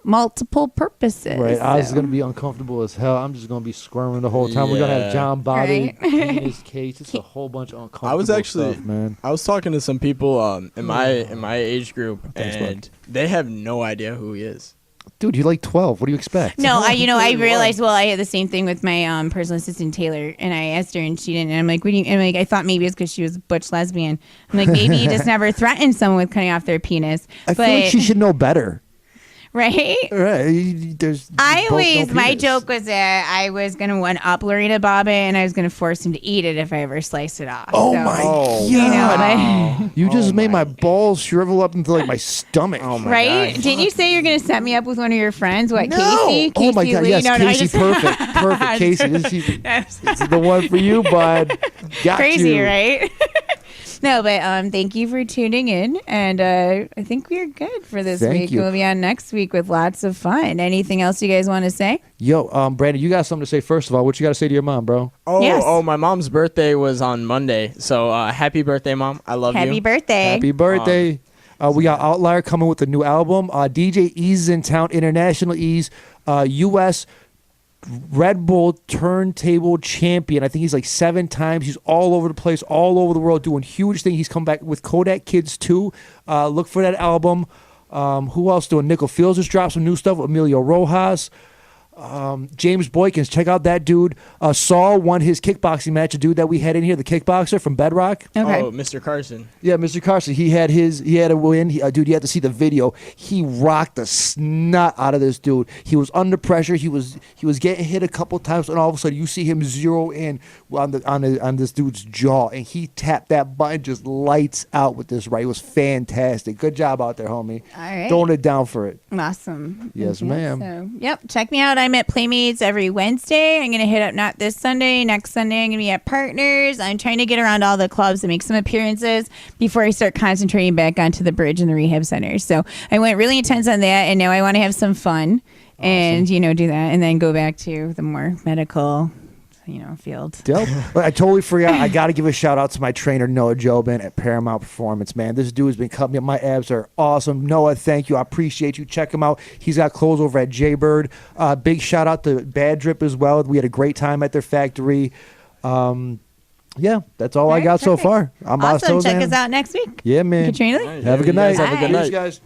multiple purposes. Right. I was going to be uncomfortable as hell. I'm just going to be squirming the whole time. We're going to have John Bobby in his case. It's a whole bunch of uncomfortable stuff, man. I was talking to some people in my age group, and they have no idea who he is. Dude, you're like 12. What do you expect? No, I realized. Well, I had the same thing with my personal assistant Taylor, and I asked her, and she didn't. And I'm like, I thought maybe it's because she was a butch lesbian. I'm like, maybe you just never threatened someone with cutting off their penis. I feel like she should know better. Right? Right. My joke was that I was going to one-up Lorena Bobbitt and I was going to force him to eat it if I ever sliced it off. Oh, my God. You just made my balls shrivel up into like my stomach. Oh, my right? God. Didn't you say you're going to set me up with one of your friends? What, Casey? Oh, my God. Yes, Casey. Perfect. Casey. It's the one for you, bud. Got Crazy, you. Right? No, but thank you for tuning in, and I think we're good for this week. We'll be on next week with lots of fun. Anything else you guys want to say? Yo, Brandon, you got something to say first of all. What you got to say to your mom, bro? Oh, my mom's birthday was on Monday, so happy birthday, Mom. I love you. Happy birthday. Happy birthday. We got Outlier coming with a new album. DJ Ease is in town, International Ease, U.S. Red Bull turntable champion. I think he's like 7 times. He's all over the place, all over the world, doing huge things. He's come back with Kodak Kids too. Look for that album. Who else doing? Nickel Fields just dropped some new stuff with Emilio Rojas. James Boykins, check out that dude. Saul won his kickboxing match, a dude that we had in here, the kickboxer from Bedrock. Okay. Oh, Mr. Carson. Yeah, Mr. Carson. He had a win. Dude, you had to see the video. He rocked the snot out of this dude. He was under pressure. He was getting hit a couple times, and all of a sudden you see him zero in on this dude's jaw, and he tapped that button, just lights out with this right. It was fantastic. Good job out there, homie. All right. Throwing it down for it. Awesome. Yes, ma'am. So, yep. Check me out. I'm at Playmates every Wednesday. I'm going to hit up not this Sunday. Next Sunday, I'm going to be at Partners. I'm trying to get around all the clubs and make some appearances before I start concentrating back onto the bridge and the rehab centers. So I went really intense on that, and now I want to have some fun and, do that, and then go back to the more medical field. Dope. I totally forgot. I got to give a shout out to my trainer, Noah Jobin at Paramount Performance, man. This dude has been cutting me up. My abs are awesome. Noah, thank you. I appreciate you. Check him out. He's got clothes over at Jaybird. Big shout out to Bad Drip as well. We had a great time at their factory. Yeah, that's all I got so far. I'm awesome. Check us out next week. Yeah, man. Katrina? Have a good night. Have a good night. Cheers, guys.